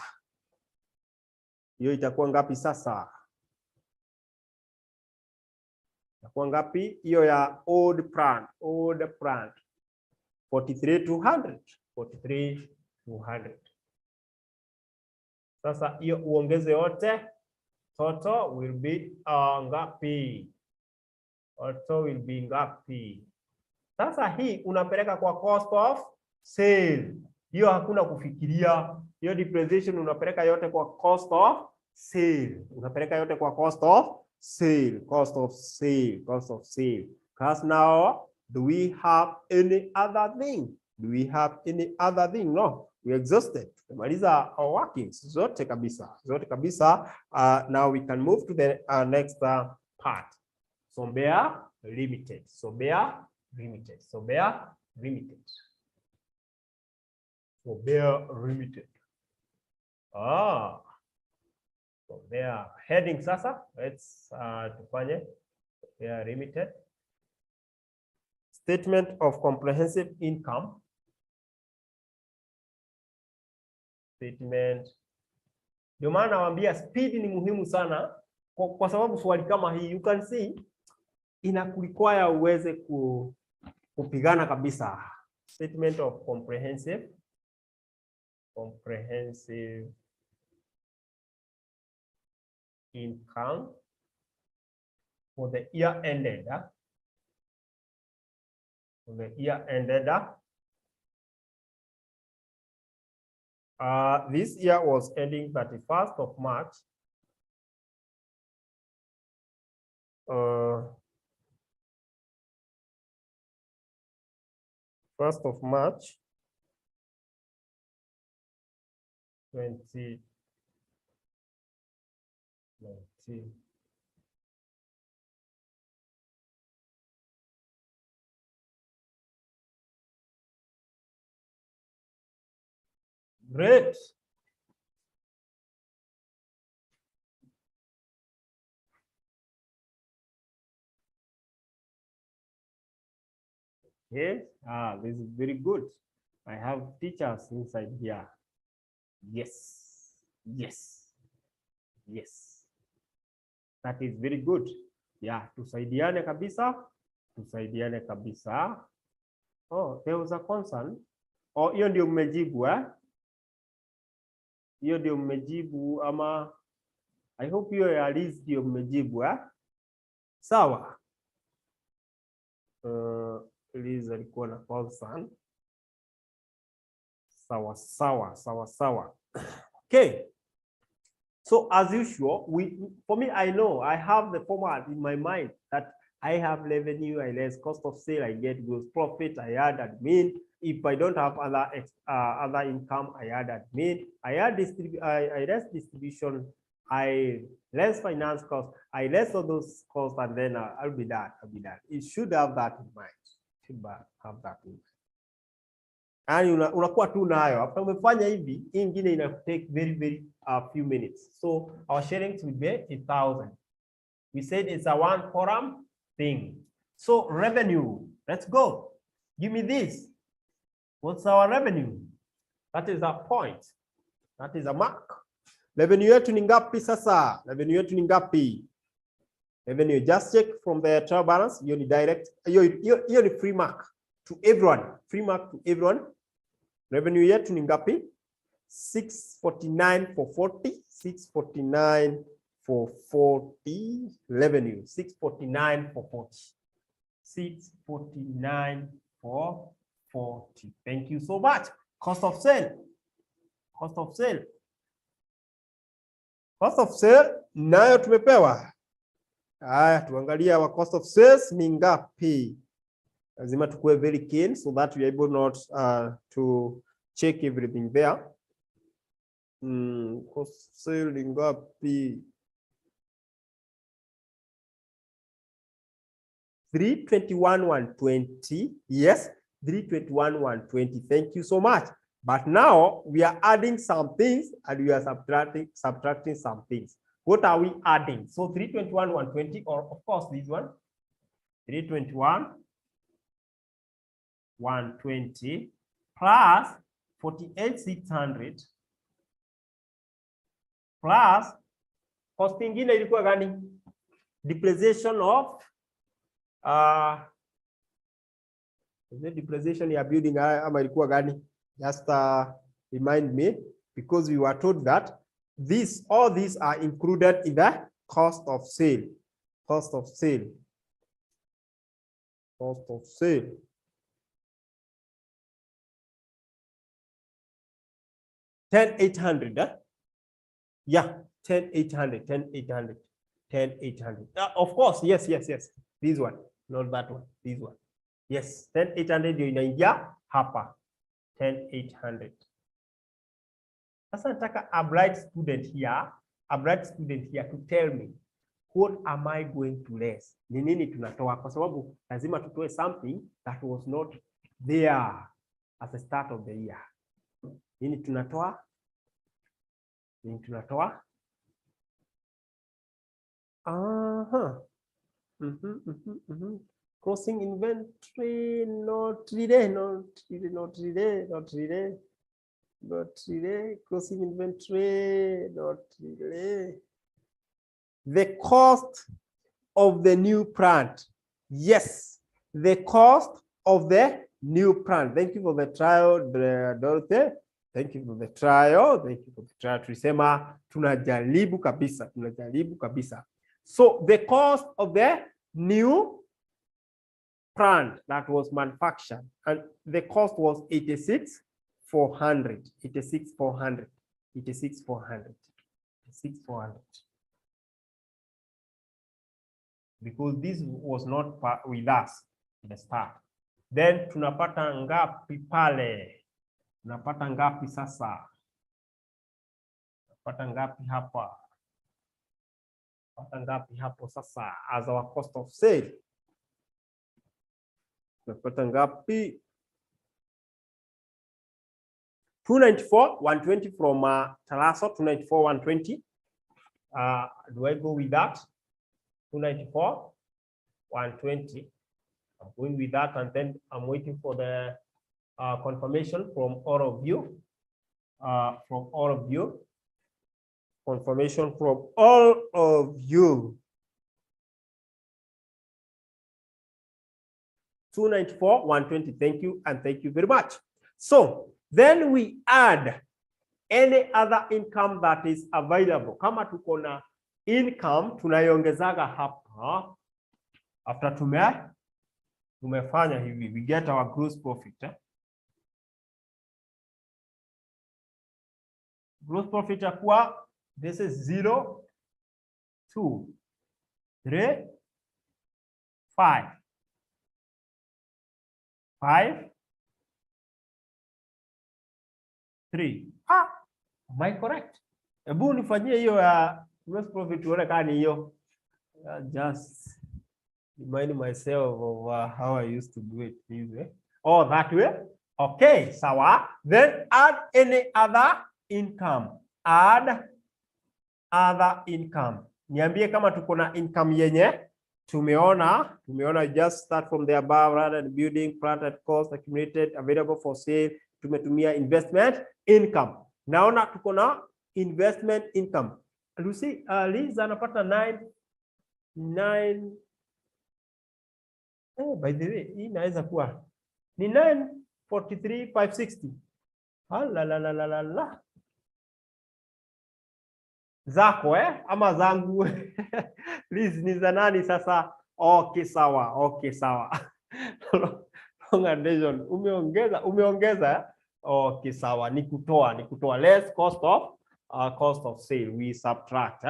Itakuwa ngapi hiyo ya old plant? 43,200. 43,200. Sasa hiyo uongeze yote, total will be ngapi? Total will be ngapi? Sasa hii unapeleka kwa cost of sale. Hiyo hakuna kufikiria. Hiyo depreciation unapeleka yote kwa cost of sale. Unapeleka yote kwa cost of sale. Cost of sale. Cost of sale. Because now, do we have any other thing? Do we have any other thing? No. We exhausted. Tumaliza our workings. Zote kabisa. Zote kabisa. Now we can move to the next part. Sombea limited. Sombea limited. Sombea limited. Sombea limited. Sombea heading sasa. Let's tufanye Sombea limited. Statement of comprehensive income. Statement. Ndio maana nawaambia speed ni muhimu sana kwa sababu swali kama hii you can see inakurequire uweze kupigana kabisa. Statement of comprehensive income for the year ended. For the year ended. This year was ending 31st of March. 1st of March 2019. Great. Yes. This is very good. I have teachers inside here. Yes. Yes. Yes. That is very good. Yeah, tusaidiane kabisa. Tusaidiane kabisa. Oh, there was a concern. Oh, hiyo ndio mmejibu hiyo ndio mmejibu ama I hope hiyo ya Liz ndio mmejibu Sawa. Liz alikuwa na concern. Sawa. Okay. So as usual, for me, I know I have the format in my mind that I have revenue, I less cost of sale, I get gross profit, I add admin. If I don't have other income, I add admin. I less distribution, I less finance cost, I less all those costs, and then I'll be done. It should have that in mind. Have that in mind. And unakuwa tu nayo. After umefanya hivi, hii ingine ina take very few minutes. So our shillings will be 1,000. We said it's a one column thing. So revenue, let's go. Give me this. What's our revenue? That is a point. That is a mark. Revenue yetu ni ngapi sasa? Revenue yetu ni ngapi? Revenue, just check from the trial balance. Hiyo ni direct. Hiyo ni free mark to everyone. Free mark to everyone. Revenue yetu ni ngapi? 649 for 40. 649 for 40. Revenue 649 for 40. 649 for 40. Thank you so much. Cost of sale. Cost of sale. Cost of sale nayo tumepewa. Haya, tuangalia wa cost of sales ni ngapi. Lazima tukue very keen so that we are able not to check everything there. Cost of sale ni ngapi? 321,120. Yes, 321,120. Thank you so much. But now we are adding some things and we are subtracting some things. What are we adding? So 321,120, or of course this one, 321,120 plus 48,600 plus cost ingine ilikuwa gani? Depreciation of Is it depreciation ya building ama ilikuwa gani? Just remind me, because we were told that all these are included in the cost of sale. Cost of sale. Cost of sale. $10,800. Yeah, 10,800. 10,800. 10,800. Of course, yes. This one, not that one. This one. Yes, 10,800 ndio inaingia hapa. 10,800. Sasa nataka a bright student here to tell me what am I going to less? Ni nini tunatoa? Kwa sababu lazima tutoe something that was not there at the start of the year. Nini tunatoa? Nini tunatoa? Closing inventory, not relay. Closing inventory, not relay. The cost of the new plant. Yes, the cost of the new plant. Thank you for the trial, Dorothy. Thank you for the trial. Tulisema tunajaribu kabisa. So the cost of the new plant that was manufactured, and the cost was 86,400. 86,400. Because this was not with us at the start. Then tunapata ngapi pale? Tunapata ngapi sasa? Tunapata ngapi hapa? Tunapata ngapi hapo sasa as our cost of sale? Tunapata ngapi? 294, 120 from Talaso, 294, 120. Do I go with that? 294, 120. I'm going with that, and then I'm waiting for the confirmation from all of you. Confirmation from all of you. 294, 120. Thank you, and thank you very much. So then we add any other income that is available. Kama tuko na income tunaiongezaga hapa after tumefanya hivi, we get our gross profit. Gross profit yakuwa, this is 0, 2, 3, 5, 5, 3. Am I correct? Ebu nifanyie hiyo ya gross profit uone kama ni hiyo. Just remind myself of how I used to do it this way. Oh, that way? Okay, sawa. Then add any other income. Add other income. Niambie kama tuko na income yenye tumeona just start from the above, rather than building, plant at cost, accumulated, available for sale. Tumetumia investment income. Naona tuko na investment income. Lucy, Liz anapata 9. Oh, by the way, hii inaweza kuwa ni 943,560. La. Zako ama zangu? Liz, ni za nani sasa? Okay, sawa. Long addition. Umeongeza. Okay, sawa. Nikutoa. Less cost of sale. We subtract.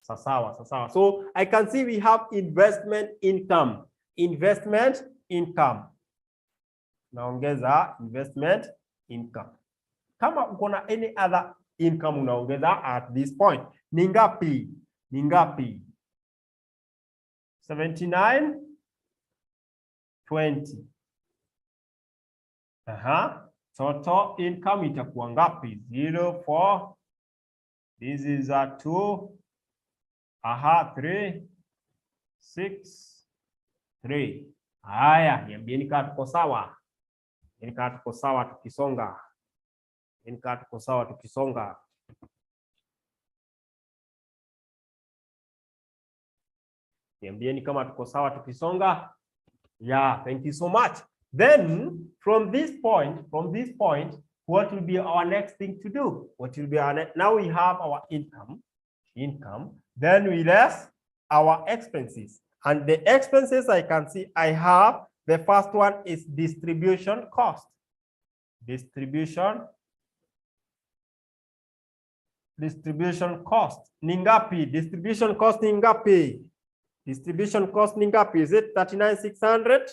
Sawa. So I can see we have investment income. Naongeza investment income. Kama uko na any other income unaongeza at this point. Ni ngapi? 79.20. Total income itakuwa ngapi? 0.4. This is a 2. 3.6.3. Haya, niambieni kama tuko sawa. Tukisonga. Niambieni kama tuko sawa tukisonga. Yeah, thank you so much. Then from this point, what will be our next thing to do? What will be our next? Now we have our income. Then we less our expenses. And the expenses I can see I have, the first one is distribution cost. Distribution cost. Ningapi. Distribution cost ningapi. Distribution cost ningapi. Is it 39,600?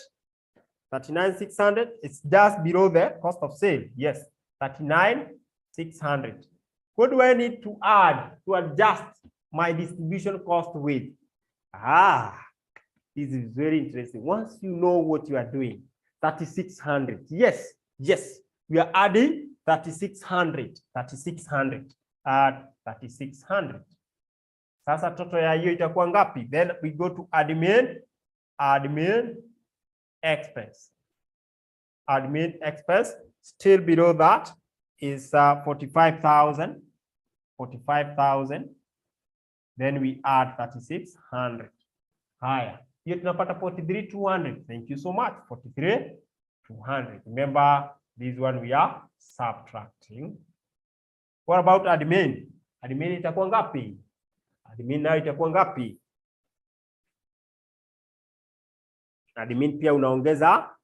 39,600. It's just below the cost of sale. Yes, 39,600. What do I need to add to adjust my distribution cost with? This is very interesting. Once you know what you are doing, 3,600. Yes. We are adding 3,600. 3,600. Add 3,600. Sasa total ya hiyo itakuwa ngapi? Then we go to admin expense. Admin expense still below that is 45,000. 45,000. Then we add 3,600. Higher. Here tunapata 43,200. Thank you so much. 43,200. Remember this one we are subtracting. What about admin? Admin itakuwa ngapi? Admin nayo itakuwa ngapi? Admin pia unaongeza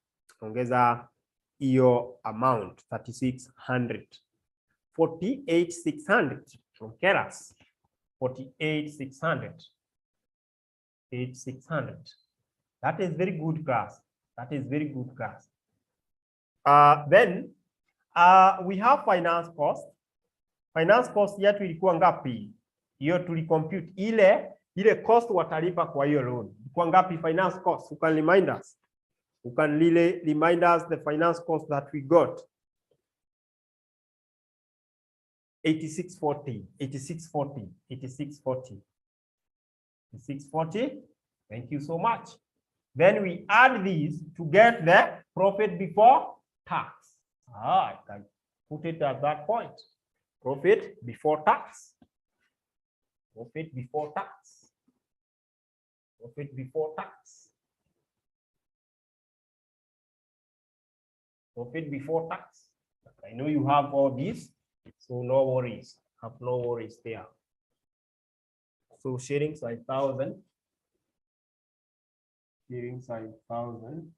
hiyo amount 3,600. 48,600 from Keras. 48,600. 8,600. That is very good, class. That is very good, class. Then we have finance cost. Finance cost yetu ilikuwa ngapi? Hiyo tulicompute ile cost watalipa kwa hiyo loan. Ilikuwa ngapi finance cost? You can remind us. You can really remind us the finance cost that we got. 8640. 8640. 8640. 8640. Thank you so much. Then we add these to get the profit before tax. I can put it at that point. Profit before tax. Profit before tax. Profit before tax. Profit before tax. I know you have all these, so no worries. Have no worries there. So sharing 5,000. Sharing 5,000.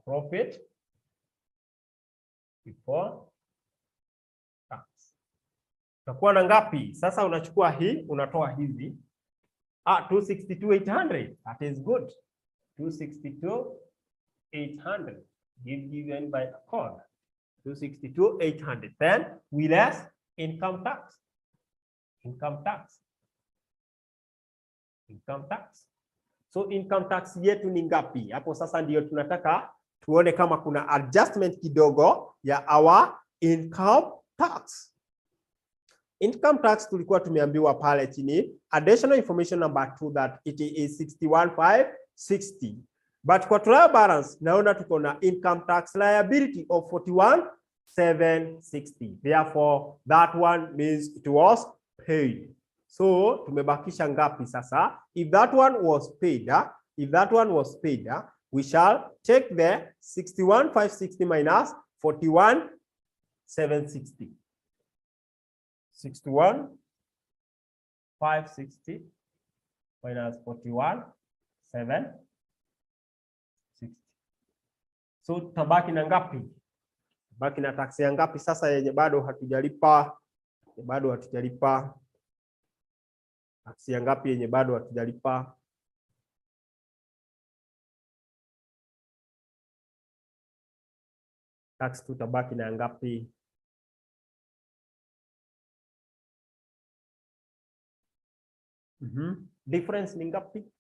Profit before tax. Utakuwa na ngapi? Sasa unachukua hii, unatoa hizi. 262,800. That is good. 262,800. Given by a code. 262,800. Then we less income tax. Income tax. Income tax. So income tax yetu ni ngapi? Hapo sasa ndio tunataka tuone kama kuna adjustment kidogo ya our income tax. Income tax tulikuwa tumeambiwa pale chini, additional information number 2 that it is 61,560. But kwa trial balance naona tuko na income tax liability of 41,760. Therefore that one means it was paid. So tumebakisha ngapi sasa? If that one was paid, we shall take the 61,560 minus 41,760. 61,560 minus 41,760. So tabaki na ngapi? Tabaki na tax ya ngapi sasa yenye bado hatujalipa? Tax ya ngapi yenye bado hatujalipa? Tax tutabaki na ngapi? Difference ni ngapi?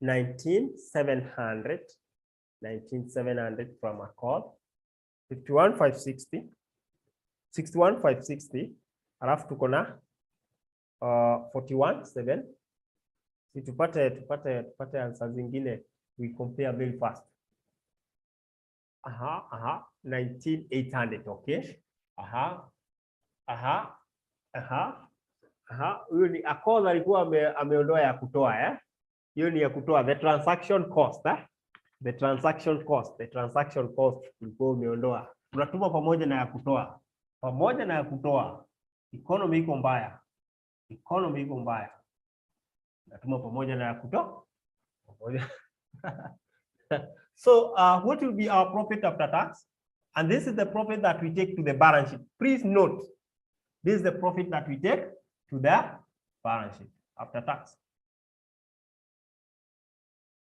$19,700 from a call. 61,560. Alafu tuko na 41,700. Si tupate answer zingine, we compare very fast. 19,800, okay? Huyo ni a cost alikuwa ameondoa ya kutoa Hiyo ni ya kutoa, the transaction cost The transaction cost ulikuwa umeondoa. Unatuma pamoja na ya kutoa. Pamoja na ya kutoa. Economy iko mbaya. Unatuma pamoja na ya kutoa. So what will be our profit after tax? And this is the profit that we take to the balance sheet. Please note, this is the profit that we take to the balance sheet after tax.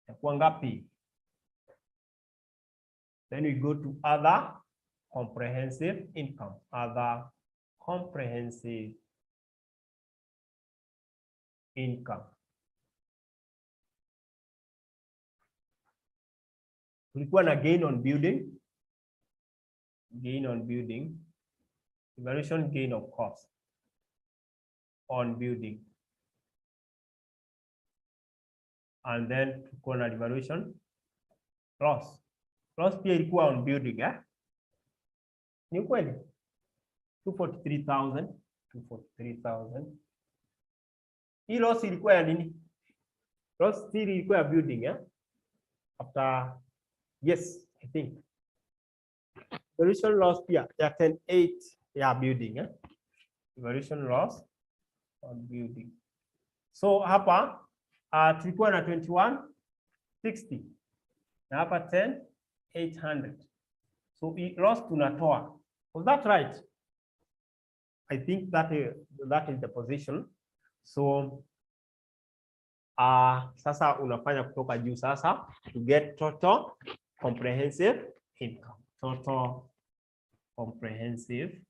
Itakuwa ngapi? Then we go to other comprehensive income. Other comprehensive income. Tulikuwa na gain on building. Evaluation gain of cost on building. And then tulikuwa na evaluation loss. Loss pia ilikuwa on building, Ni kweli? 243,000. Hii loss ilikuwa ya nini? Loss still ilikuwa ya building, After, yes, I think. Evaluation loss pia ya 10,8 ya building, Evaluation loss on building. So hapa tulikuwa na 2160 na hapa 10,800. So loss tunatoa. Was that right? I think that is the position. So sasa unafanya kutoka juu sasa to get total comprehensive income. Total comprehensive.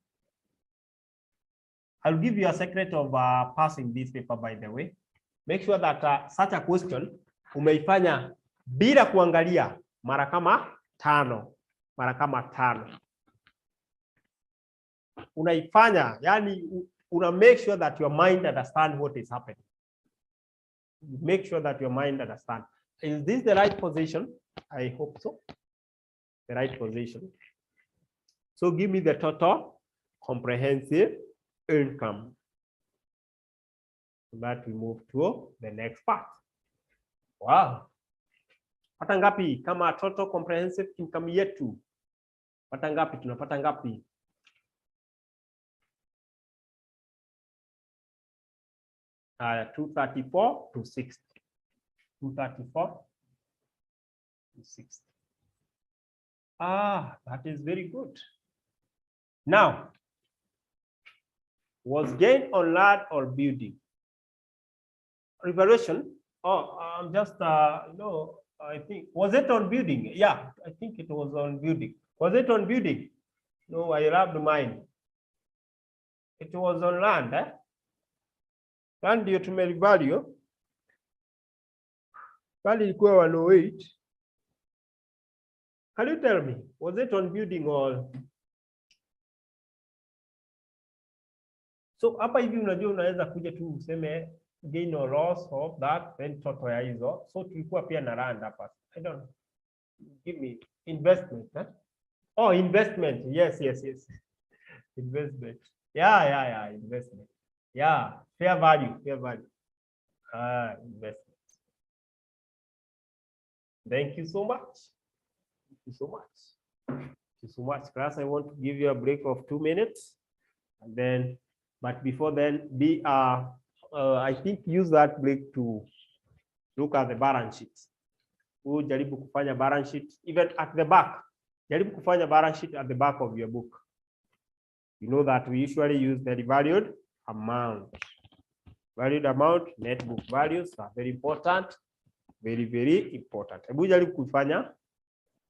I'll give you a secret of passing this paper, by the way. Make sure that such a question umeifanya bila kuangalia mara kama 5. Unaifanya, yani una make sure that your mind understand what is happening. Make sure that your mind understand. Is this the right position? I hope so. The right position. So give me the total comprehensive income. So that we move to the next part. Wow. Pata ngapi kama total comprehensive income yetu? Pata ngapi? Tunapata ngapi? Uh, 234 to 60. 234 to 60. That is very good. Now, was gain on land or building? Revaluation. I'm just I think, was it on building? Yeah, I think it was on building. Was it on building? No, I rubbed mine. It was on land, Land ndio tumevalue. Value ilikuwa 108. Can you tell me, was it on building or? So hapa hivi unajua unaweza kuja tu useme gain or loss of that, then total ya hizo. So tulikuwa pia na land hapa. I don't know. Give me investment, Oh, investment. Yes. Investment. Yeah, investment. Yeah, fair value. Investment. Thank you so much. Class. I want to give you a break of 2 minutes, and then, but before then, I think use that break to look at the balance sheet. Jaribu kufanya balance sheet even at the back. Jaribu kufanya balance sheet at the back of your book. You know that we usually use the valued amount. Valued amount, net book values are very important. Very important. Hebu jaribu kufanya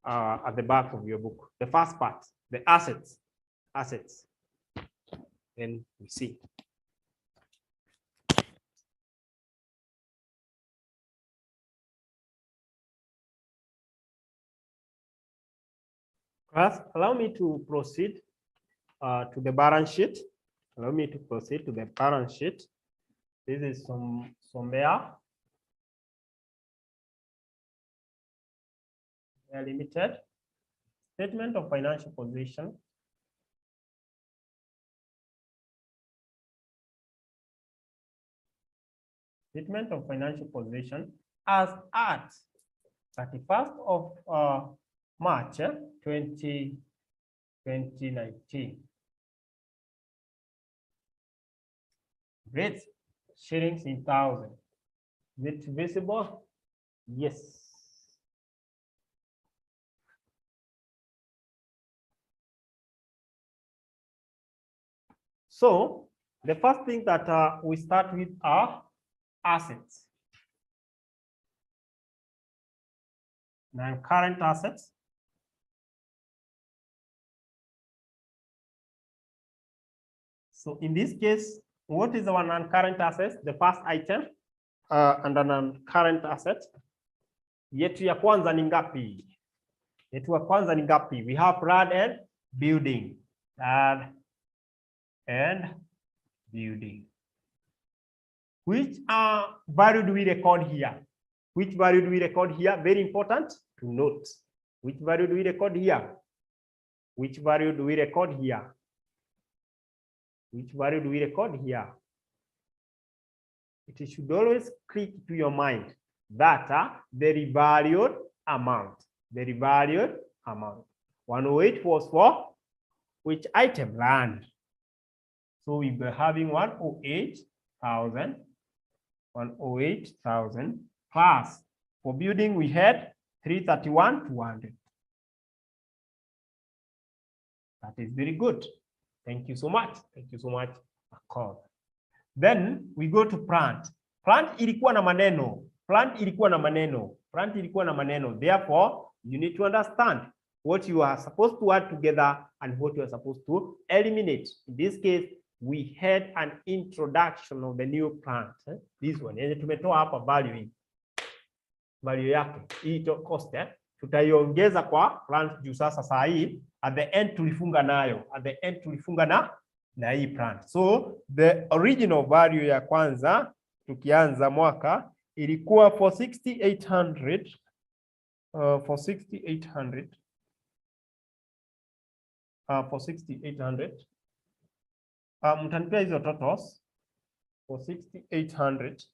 at the back of your book. The first part, the assets. Then we see. Class, allow me to proceed to the balance sheet. This is Somea Limited. Statement of financial position. Statement of financial position as at 31st of March 2019. Great. Shillings in thousand. Is it visible? Yes. So the first thing that we start with are assets. Non-current assets. So in this case, what is our non-current assets? The first item under non-current assets. Yetu ya kwanza ni ngapi? Yetu ya kwanza ni ngapi? We have land and building. Land and building. Which value do we record here? Which value do we record here? Very important to note. Which value do we record here? Which value do we record here? Which value do we record here? It should always click to your mind that the revalued amount. The revalued amount. 108 was for which item? Land. So we were having 108,000. 108,000 plus for building we had 331,200. That is very good. Thank you so much. Thank you so much. Then we go to plant. Plant ilikuwa na maneno. Plant ilikuwa na maneno. Plant ilikuwa na maneno. Therefore, you need to understand what you are supposed to add together and what you are supposed to eliminate. In this case, we had an introduction of the new plant. This one. Yenye tumetoa hapa value. Value yake. Hii cost. Tutaiongeza kwa plant juu sasa saa hii. At the end tulifunga nayo. At the end tulifunga na hii plant. So the original value ya kwanza tukianza mwaka ilikuwa for 6,800 for 6,800 for 6,800 mtanipea hizo totals for 6,800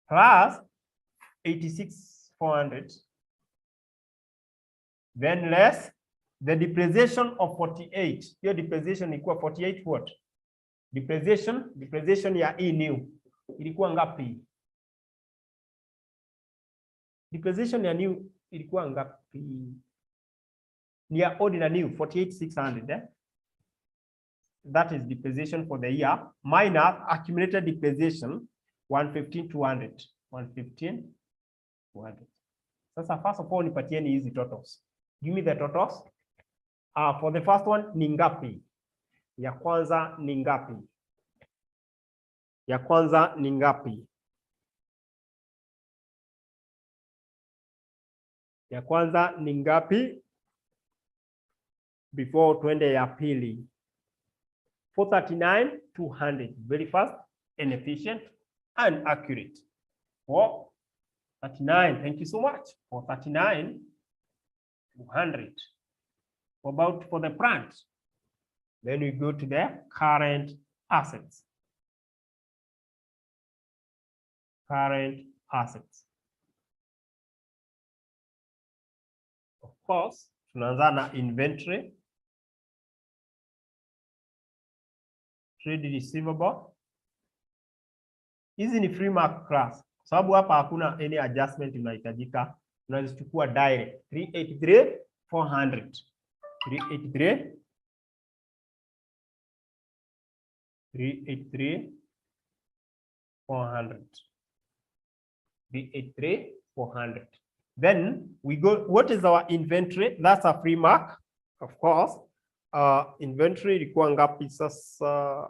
plus 86,400 then less the depreciation of 48. Your depreciation ilikuwa 48 what? Depreciation ya hii new ilikuwa ngapi? Depreciation ya new ilikuwa ngapi? Ni ya old na new 48,600 That is depreciation for the year minus accumulated depreciation 115,200. 115,200. Sasa first of all nipatieni hizi totals. Give me the totals. For the first one ni ngapi? Ya kwanza ni ngapi? Ya kwanza ni ngapi? Ya kwanza ni ngapi? Before twende ya pili. 439,200. Very fast and efficient and accurate. 439. Thank you so much. 439,200. About for the plant. Then we go to the current assets. Current assets. Of course, tunaanza na inventory, trade receivable. Hizi ni free mark class. Sababu hapa hakuna any adjustment inahitajika. Tunazichukua direct. 383,400. 383,400. 383,400. Then we go, what is our inventory? That's a free mark, of course. Inventory ilikuwa ngapi sasa?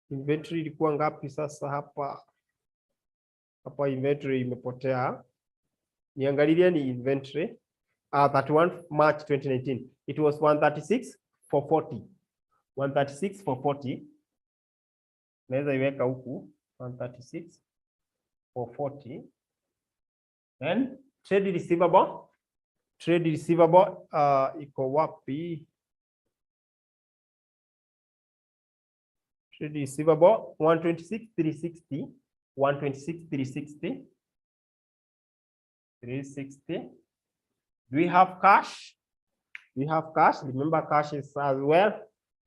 Inventory ilikuwa ngapi sasa hapa? Hapa inventory imepotea. Niangalilie ni inventory. 31 March 2019. It was 136,440. 136,440. Naweza iweka huku 136,440. Then trade receivable. Trade receivable iko wapi? Trade receivable 126,360, 126,360, 360. Do we have cash? We have cash. Remember, cash is as well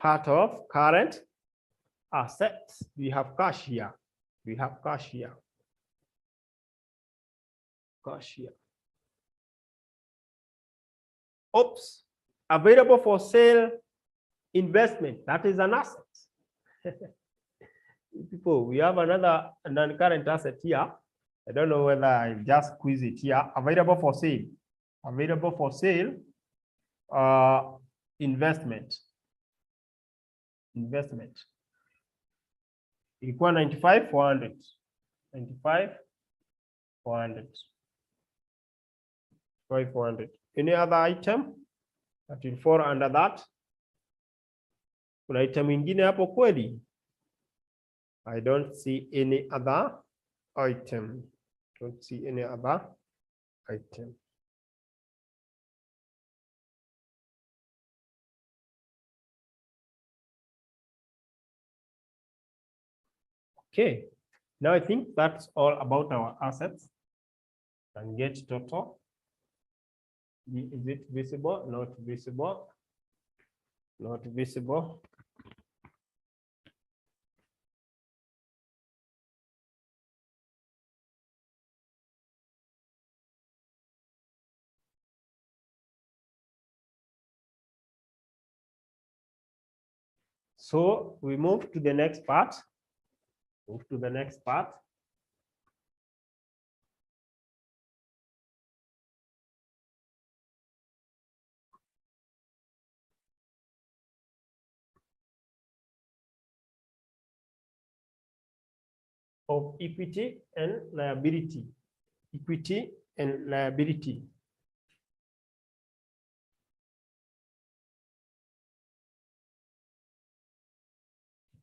part of current assets. We have cash here. We have cash here. Cash here. Oops. Available for sale investment. That is an asset. People, we have another non-current asset here. I don't know whether I just squeeze it here. Available for sale. Available for sale. Investment. Investment. Equal 95,400. 95,400. 5,400. Any other item that will fall under that? Kuna item ingine hapo kweli? I don't see any other item. Don't see any other item. Okay, now I think that's all about our assets. And get total. Is it visible? Not visible. Not visible. So we move to the next part. Move to the next part. Of equity and liability. Equity and liability.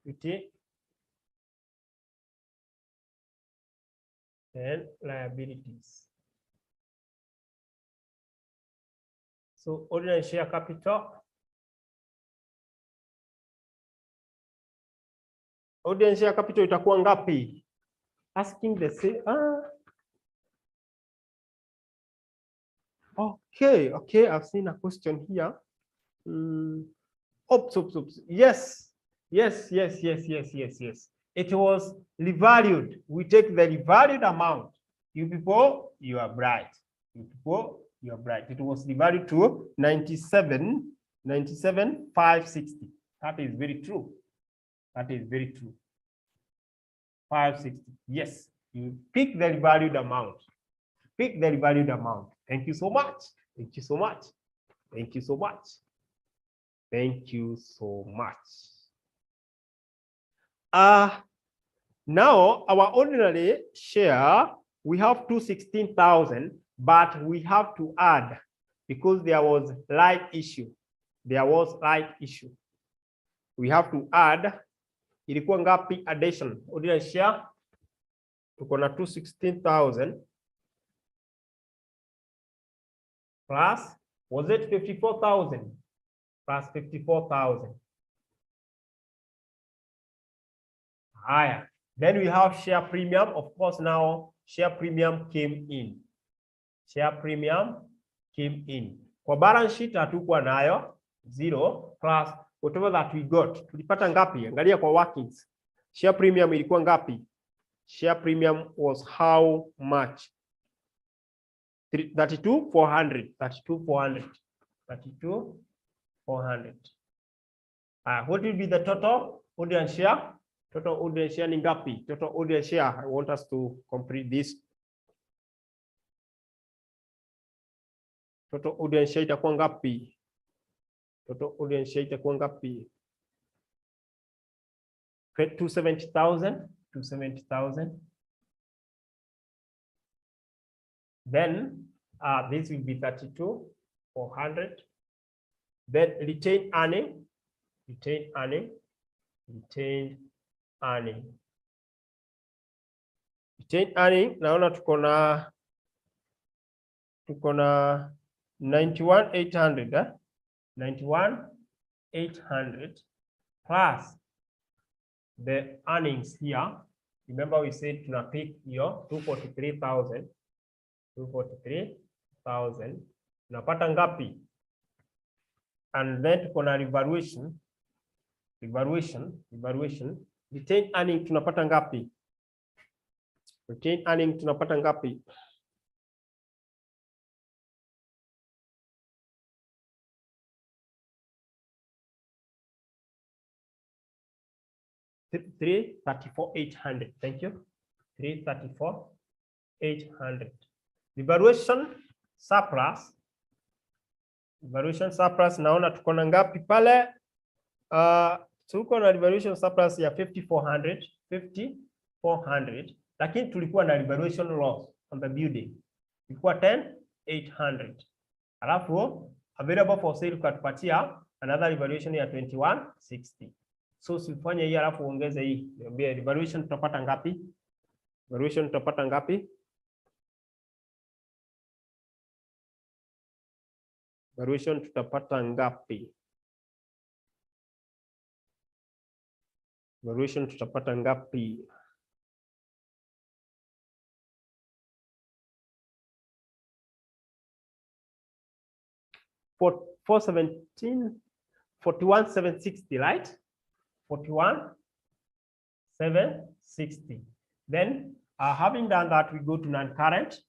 Equity and liabilities. So ordinary share capital. Ordinary share capital itakuwa ngapi? Asking the same. Okay, I've seen a question here. Oops. Yes. It was revalued. We take the revalued amount. You people, you are bright. You people, you are bright. It was revalued to 97,560. That is very true. That is very true. 560. Yes, you pick the revalued amount. Pick the revalued amount. Thank you so much. Thank you so much. Thank you so much. Thank you so much. Now our ordinary share, we have 216,000, but we have to add because there was right issue. There was right issue. We have to add. Ilikuwa ngapi addition? Ordinary share tuko na 216,000 plus, was it 54,000? Plus 54,000. Higher. Then we have share premium. Of course, now share premium came in. Share premium came in. Kwa balance sheet hatukuwa nayo, 0 plus whatever that we got. Tulipata ngapi? Angalia kwa workings. Share premium ilikuwa ngapi? Share premium was how much? 32,400. 32,400. 32,400. What will be the total ordinary share? Total ordinary share ni ngapi? Total ordinary share. I want us to complete this. Total ordinary share itakuwa ngapi? Total ordinary share itakuwa ngapi? 270,000. 270,000. Then this will be 32,400. Then retained earning. Retained earning. Retained earning. Retained earning. Naona tuko na 91,800. 91,800 plus the earnings here. Remember we said tuna pick your 243,000. 243,000. Tunapata ngapi? And then tuko na revaluation. Retained earning tunapata ngapi? Retained earning tunapata ngapi? $334,800. Thank you. $334,800. Revaluation surplus. Revaluation surplus naona tuko na ngapi pale? Tuko na revaluation surplus ya 5,400. Lakini tulikuwa na revaluation loss on the building. Ilikuwa 10,800. Alafu available for sale katupatia another revaluation ya 2160. So sifanye hii alafu ongeze hii. Niambie revaluation tutapata ngapi? Revaluation tutapata ngapi? Revaluation tutapata ngapi? Revaluation tutapata ngapi? For 41,760, right? 41,760. Then, having done that, we go to non-current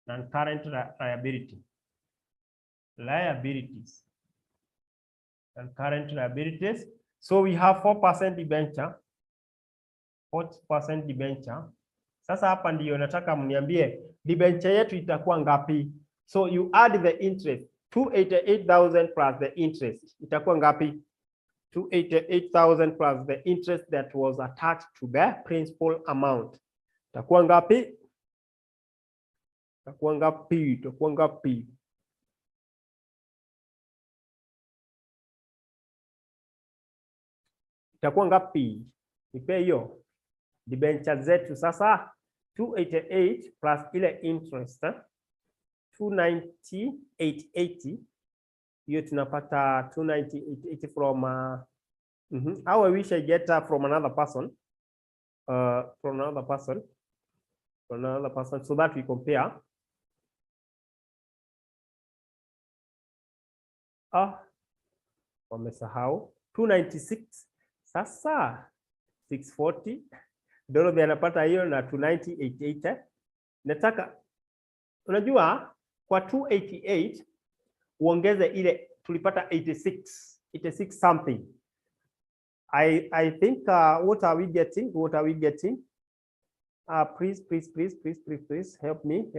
liability. Non-current liabilities. So we have 4% debenture. 4% debenture. Sasa hapa ndio nataka mniambie debenture yetu itakuwa ngapi? So you add the interest, 288,000 plus the interest. Itakuwa ngapi? 288,000 plus the interest that was attached to the principal amount. Itakuwa ngapi? Itakuwa ngapi? Itakuwa ngapi? Itakuwa ngapi? Nipe hiyo. Debenture zetu sasa 288 plus ile interest 298.80. Hiyo tunapata 298.80 from how I wish I get from another person. From another person so that we compare. Wamesahau 296 sasa 640 Dorobi anapata hiyo na 298.80. Nataka unajua kwa 288 uongeze ile tulipata 86 something. I think what are we getting? Please help me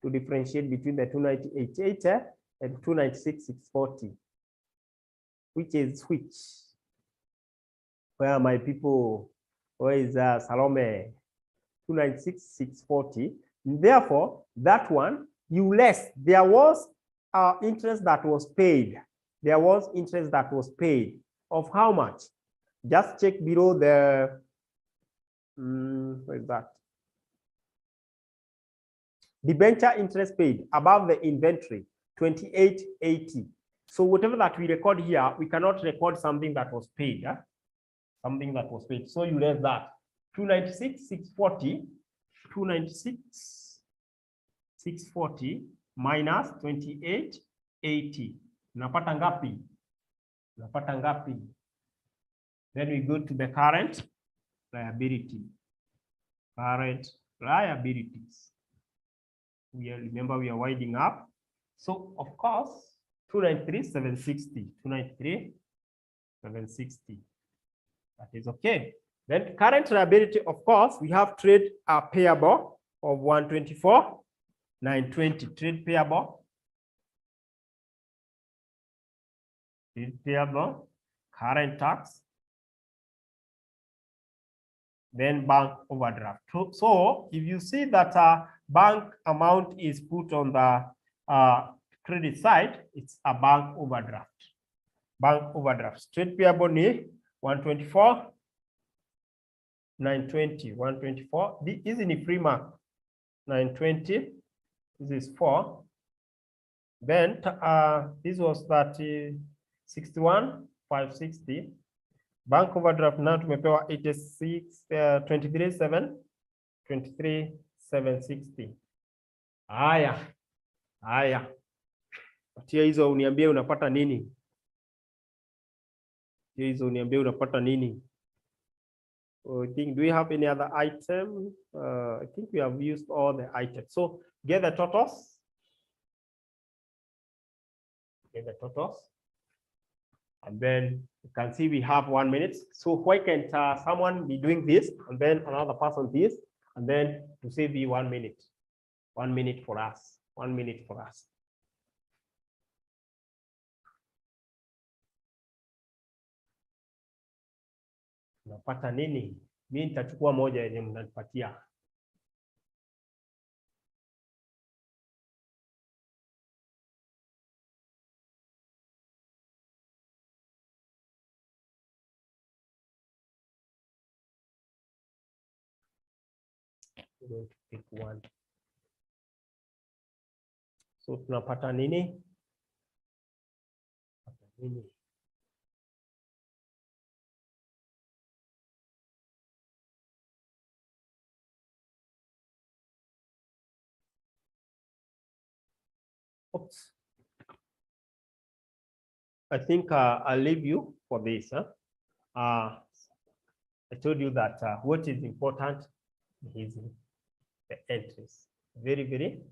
to differentiate between the 298.80 and 296.640. Which is which? Where are my people? Where is Salome? 296,640. Therefore, that one, you less. There was interest that was paid. There was interest that was paid. Of how much? Just check below the, what is that? Debenture interest paid above the inventory, 2880. So whatever that we record here, we cannot record something that was paid. Yeah? Something that was paid. So you less that. 296,640. 296,640 minus 2880. Unapata ngapi? Unapata ngapi? Then we go to the current liability. Current liabilities. Remember we are winding up. So of course, 293,760. 293,760. That is okay. Then current liability, of course, we have trade payable of 124,920. Trade payable. Trade payable. Current tax. Then bank overdraft. So if you see that bank amount is put on the credit side, it's a bank overdraft. Bank overdraft. Trade payable ni 124,920. 124. This is in free mark. 920. This is 4. Then this was 61,560. Bank overdraft now tumepewa 23,760. Haya. Patia hizo uniambie unapata nini? I think, do we have any other item? I think we have used all the items. So get the totals. And then you can see we have 1 minute. So why can't someone be doing this and then another person this, and then to save you 1 minute? 1 minute for us. 1 minute for us. Unapata nini? Mimi nitachukua moja yenye mnanipatia. I'm going to pick one. So tunapata nini? Oops. I think I'll leave you for this. I told you that what is important is the entries. Very, very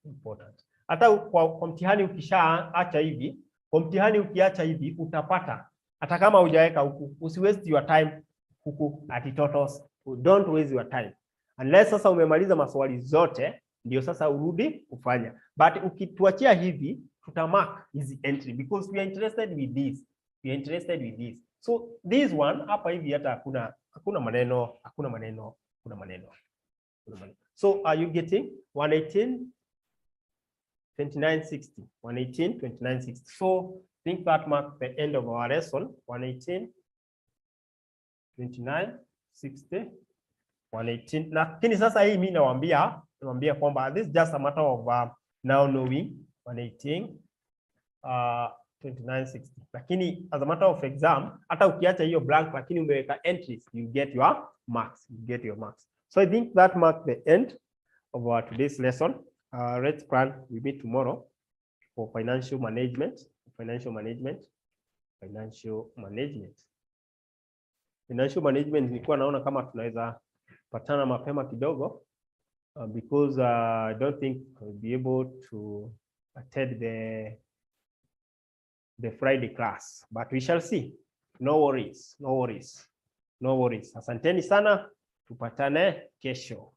important. Hata kwa mtihani ukishaacha hivi, ukiacha hivi utapata. Hata kama hujaweka huku, usiwaste your time huku at totals. Don't waste your time. Unless sasa umemaliza maswali zote, ndio sasa urudi kufanya. But ukituachia hivi, tutamark hizi entry because we are interested with this. So this one hapa hivi hata hakuna maneno. So are you getting 118 2960? 118 2960. So think that marks the end of our lesson. 118 2960 118. Lakini sasa hii mimi nawaambia kwamba this is just a matter of now knowing 118 2960. Lakini as a matter of exam, hata ukiacha hiyo blank lakini umeweka entries, you get your marks. So I think that marks the end of our today's lesson. Let's plan. We meet tomorrow for financial management. Financial management nilikuwa naona kama tunaweza patana mapema kidogo because I don't think I'll be able to attend the Friday class, but we shall see. No worries. Asanteni sana, tupatane kesho.